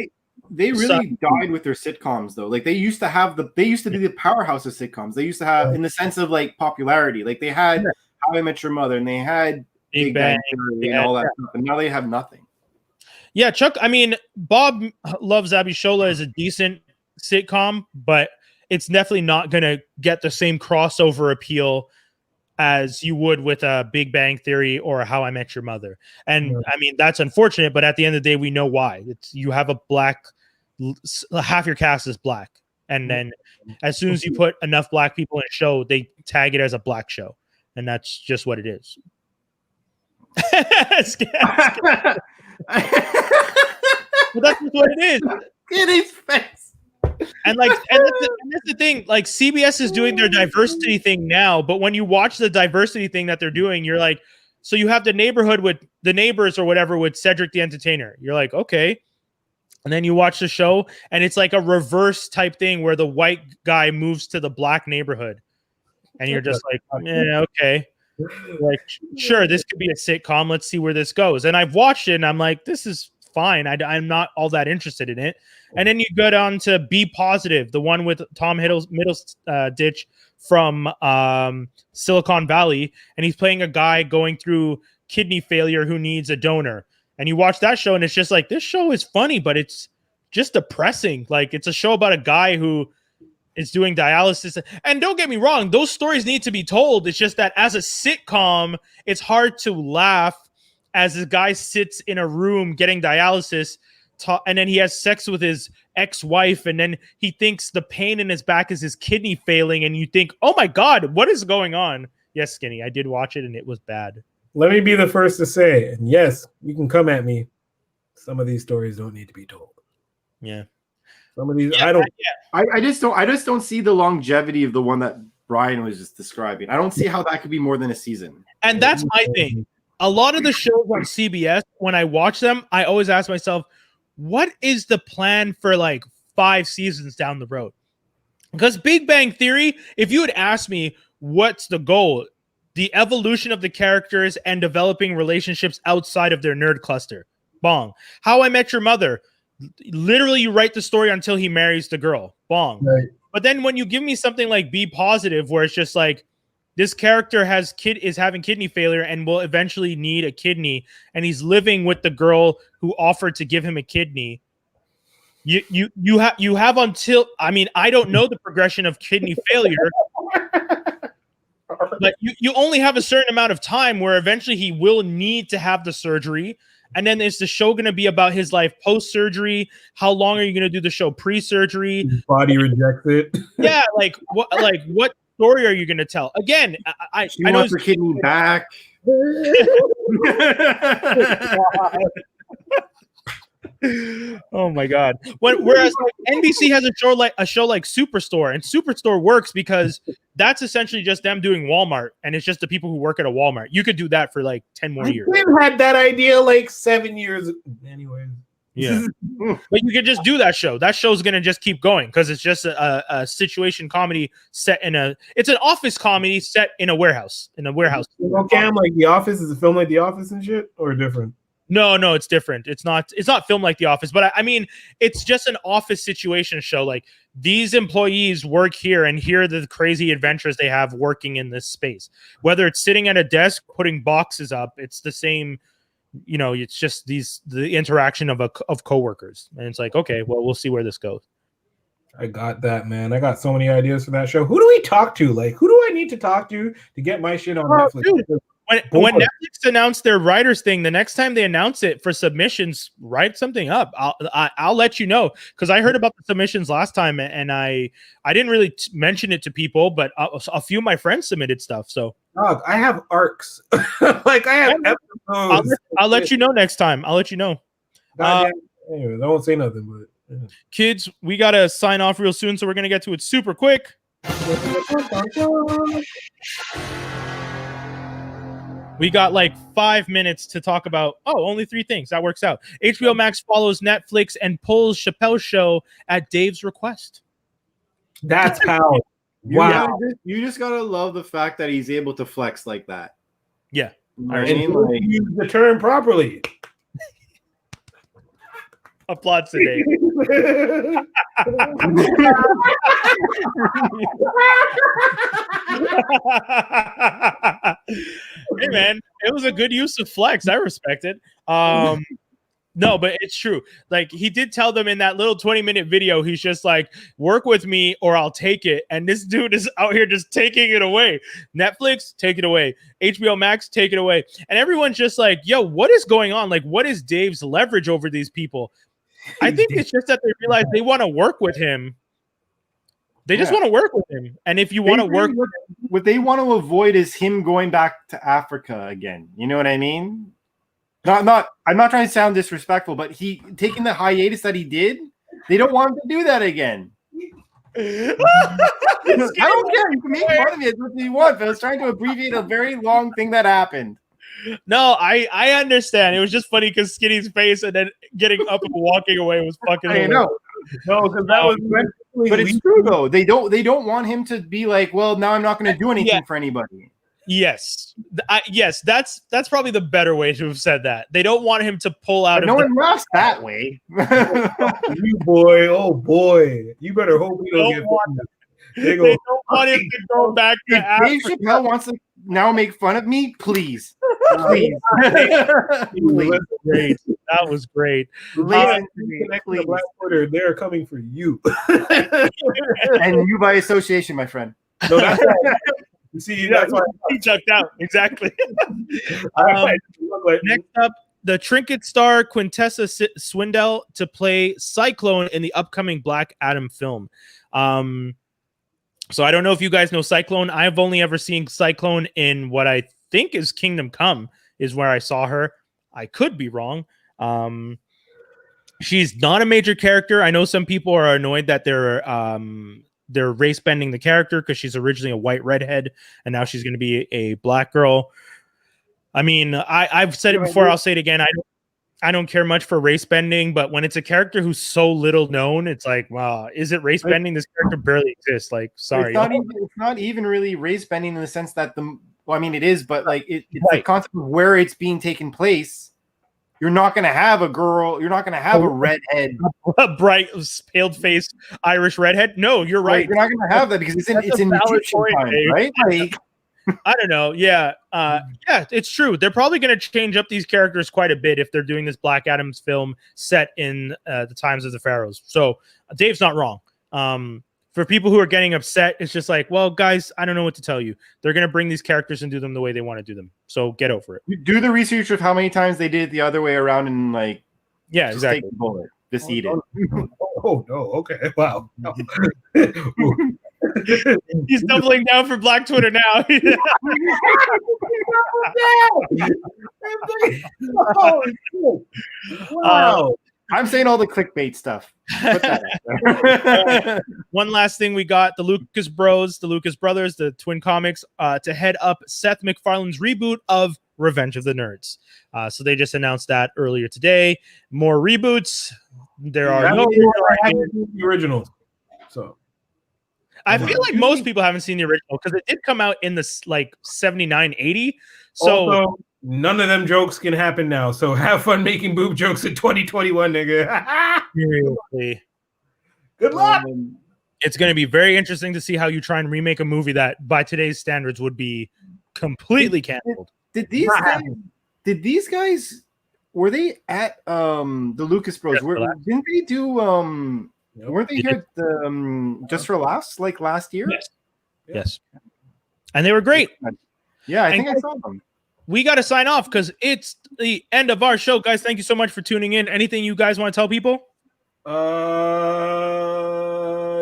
They really died with their sitcoms, though. Like they used to be the powerhouse of sitcoms. They used to have, in the sense of like popularity. Like they had How I Met Your Mother, and they had Big Bang Theory and all that stuff. And now they have nothing. Yeah, Chuck. I mean, Bob Loves Abishola is a decent sitcom, but it's definitely not going to get the same crossover appeal as you would with a Big Bang Theory or How I Met Your Mother. And I mean, that's unfortunate, but at the end of the day, we know why. You have a black, half your cast is black. And then as soon as you put enough black people in a show, they tag it as a black show. And that's just what it is. Well, that's just what it is. It is face. And that's the thing. Like CBS is doing their diversity thing now, but when you watch the diversity thing that they're doing, you're like, so you have the neighborhood with the neighbors or whatever with Cedric the Entertainer. You're like, okay. And then you watch the show, and it's like a reverse type thing where the white guy moves to the black neighborhood, and you're just like, yeah, okay. Like, sure, this could be a sitcom. Let's see where this goes. And I've watched it, and I'm like, this is fine. I'm not all that interested in it. And then you go down to Be Positive, the one with Tom Middleditch from Silicon Valley, and he's playing a guy going through kidney failure who needs a donor. And you watch that show, and it's just like, this show is funny, but it's just depressing. Like, it's a show about a guy who is doing dialysis. And don't get me wrong, those stories need to be told. It's just that as a sitcom, it's hard to laugh as this guy sits in a room getting dialysis, and then he has sex with his ex-wife, and then he thinks the pain in his back is his kidney failing, and you think, oh my God, what is going on? Yes, Skinny, I did watch it, and it was bad. Let me be the first to say, and yes, you can come at me. Some of these stories don't need to be told. Yeah. Some of these, I just don't see the longevity of the one that Brian was just describing. I don't see how that could be more than a season. And that's my thing. A lot of the shows on CBS, when I watch them, I always ask myself, what is the plan for like 5 seasons down the road? Because Big Bang Theory, if you had asked me what's the goal, the evolution of the characters and developing relationships outside of their nerd cluster. Bong. How I Met Your Mother, literally you write the story until he marries the girl. Bong. Right. But then when you give me something like Be Positive, where it's just like, this character is having kidney failure and will eventually need a kidney, and he's living with the girl who offered to give him a kidney. You have until, I mean, I don't know the progression of kidney failure, but you only have a certain amount of time where eventually he will need to have the surgery. And then is the show going to be about his life post-surgery? How long are you going to do the show pre-surgery? His body rejects it. Yeah, like what story are you going to tell? Again, I know wants her kidney back. Oh my god! Whereas like, NBC has a show like Superstore, and Superstore works because that's essentially just them doing Walmart, and it's just the people who work at a Walmart. You could do that for like 10 more years. I've had that idea like 7 years. Anyway, yeah, but you could just do that show. That show's gonna just keep going because it's just a situation comedy set in it's an office comedy set in a warehouse. Okay, I'm like The Office. Is it filmed like The Office and shit, or different? No, it's different. It's not filmed like The Office, but I mean, it's just an office situation show. Like, these employees work here, and here are the crazy adventures they have working in this space. Whether it's sitting at a desk, putting boxes up, it's the same, it's just the interaction of coworkers. And it's like, okay, well, we'll see where this goes. I got that, man. I got so many ideas for that show. Who do we talk to? Like, who do I need to talk to get my shit on Netflix? Dude. When Netflix announced their writers thing, the next time they announce it for submissions, write something up. I'll let you know, because I heard about the submissions last time, and I didn't really mention it to people, but a few of my friends submitted stuff. So Dog, I have arcs. Like, I have episodes. I'll let you know next time. I'll let you know. Anyways, I won't say nothing, but yeah. Kids, we gotta sign off real soon, so we're gonna get to it super quick. We got like 5 minutes to talk about, only 3 things. That works out. HBO Max follows Netflix and pulls Chappelle's show at Dave's request. That's how. Wow. You just gotta love the fact that he's able to flex like that. Yeah. I mean, like, use the term properly. Applause today. Hey man, it was a good use of flex. I respect it. No, but it's true. Like, he did tell them in that little 20-minute video, he's just like, work with me or I'll take it. And this dude is out here just taking it away. Netflix, take it away. HBO Max, take it away. And everyone's just like, yo, what is going on? Like, what is Dave's leverage over these people? I think it's just that they realize they want to work with him. They just want to work with him. And if you want to work, what they want to avoid is him going back to Africa again. You know what I mean? I'm not trying to sound disrespectful, but he taking the hiatus that he did, they don't want him to do that again. I don't care. You can make fun of me as much as you want, but I was trying to abbreviate a very long thing that happened. No, I understand. It was just funny because Skinny's face and then getting up and walking away was fucking. I know. No, because that was. But it's true though. They don't want him to be like, well, now I'm not going to do anything for anybody. Yes, yes, that's probably the better way to have said that. They don't want him to pull out. No one laughs that way. You boy, oh boy, you better hope we don't get. They don't want him to go back to Africa. Dave Chappelle wants to now make fun of me, please. Please. That was great. Please. They're coming for you. And you by association, my friend. No, that's right. You see, that's why he chucked out. Exactly. Next up, the Trinket star Quintessa Swindell to play Cyclone in the upcoming Black Adam film. So I don't know if you guys know Cyclone. I've only ever seen Cyclone in what I think is Kingdom Come, is where I saw her. I could be wrong. She's not a major character. I know some people are annoyed that they're they're race bending the character because she's originally a white redhead and now she's going to be a black girl. I mean, I've said it before. I'll say it again. I don't care much for race bending, but when it's a character who's so little known, it's like, wow, is it race bending? This character barely exists. Like, sorry, it's not even really race bending in the sense that it is, but like it's the concept of where it's being taken place. You're not going to have a girl. You're not going to have a redhead, a bright, pale-faced Irish redhead. No, you're right. You're not going to have that because it's in Egyptian time, right? Like, I don't know. Yeah, it's true. They're probably going to change up these characters quite a bit if they're doing this Black Adam's film set in the times of the pharaohs. So Dave's not wrong. For people who are getting upset, it's just like, well, guys, I don't know what to tell you. They're going to bring these characters and do them the way they want to do them. So get over it. You do the research of how many times they did it the other way around and like, yeah, exactly. Take the bullet, just eat it. Oh no! Okay, wow. He's doubling down for Black Twitter now. Wow. I'm saying all the clickbait stuff. Put that out there. One last thing we got, the Lucas Brothers, the Twin Comics, to head up Seth MacFarlane's reboot of Revenge of the Nerds. So they just announced that earlier today. More reboots. There are the originals. So I feel like most people haven't seen the original because it did come out in the like 79, 80. So also, none of them jokes can happen now. So have fun making boob jokes in 2021, nigga. seriously. Good luck. It's going to be very interesting to see how you try and remake a movie that by today's standards would be completely canceled. Did these guys were they at the Lucas Bros? Didn't they do weren't they here at the Just for Laughs like last year? Yes. And they were great. Yeah, I think I saw them. We got to sign off because it's the end of our show, guys. Thank you so much for tuning in. Anything you guys want to tell people?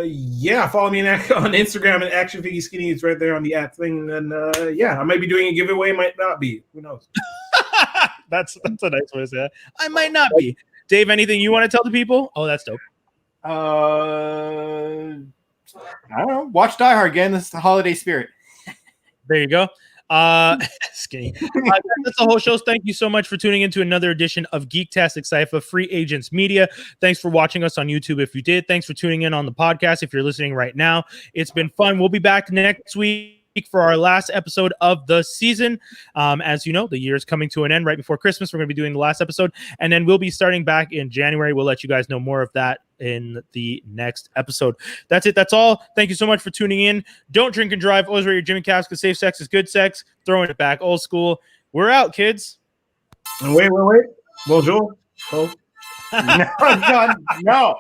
Yeah, follow me on Instagram at Action Figgy Skinny. It's right there on the app thing. And I might be doing a giveaway, might not be. Who knows? That's a nice way to say that. I might not be. Dave, anything you want to tell the people? Oh, that's dope. I don't know. Watch Die Hard again. This is the holiday spirit. There you go. Skinny. That's the whole show. Thank you so much for tuning into another edition of Geek-tastic Cypher Free Agents Media. Thanks for watching us on YouTube if you did. Thanks for tuning in on the podcast if you're listening right now. It's been fun. We'll be back next week for our last episode of the season. As you know, the year is coming to an end right before Christmas. We're going to be doing the last episode, and then we'll be starting back in January. We'll let you guys know more of that in the next episode. That's it. That's all. Thank you so much for tuning in. Don't drink and drive. Always wear your Jimmy caps because safe sex is good sex. Throwing it back old school. We're out, kids. Wait. Bonjour. Oh. No.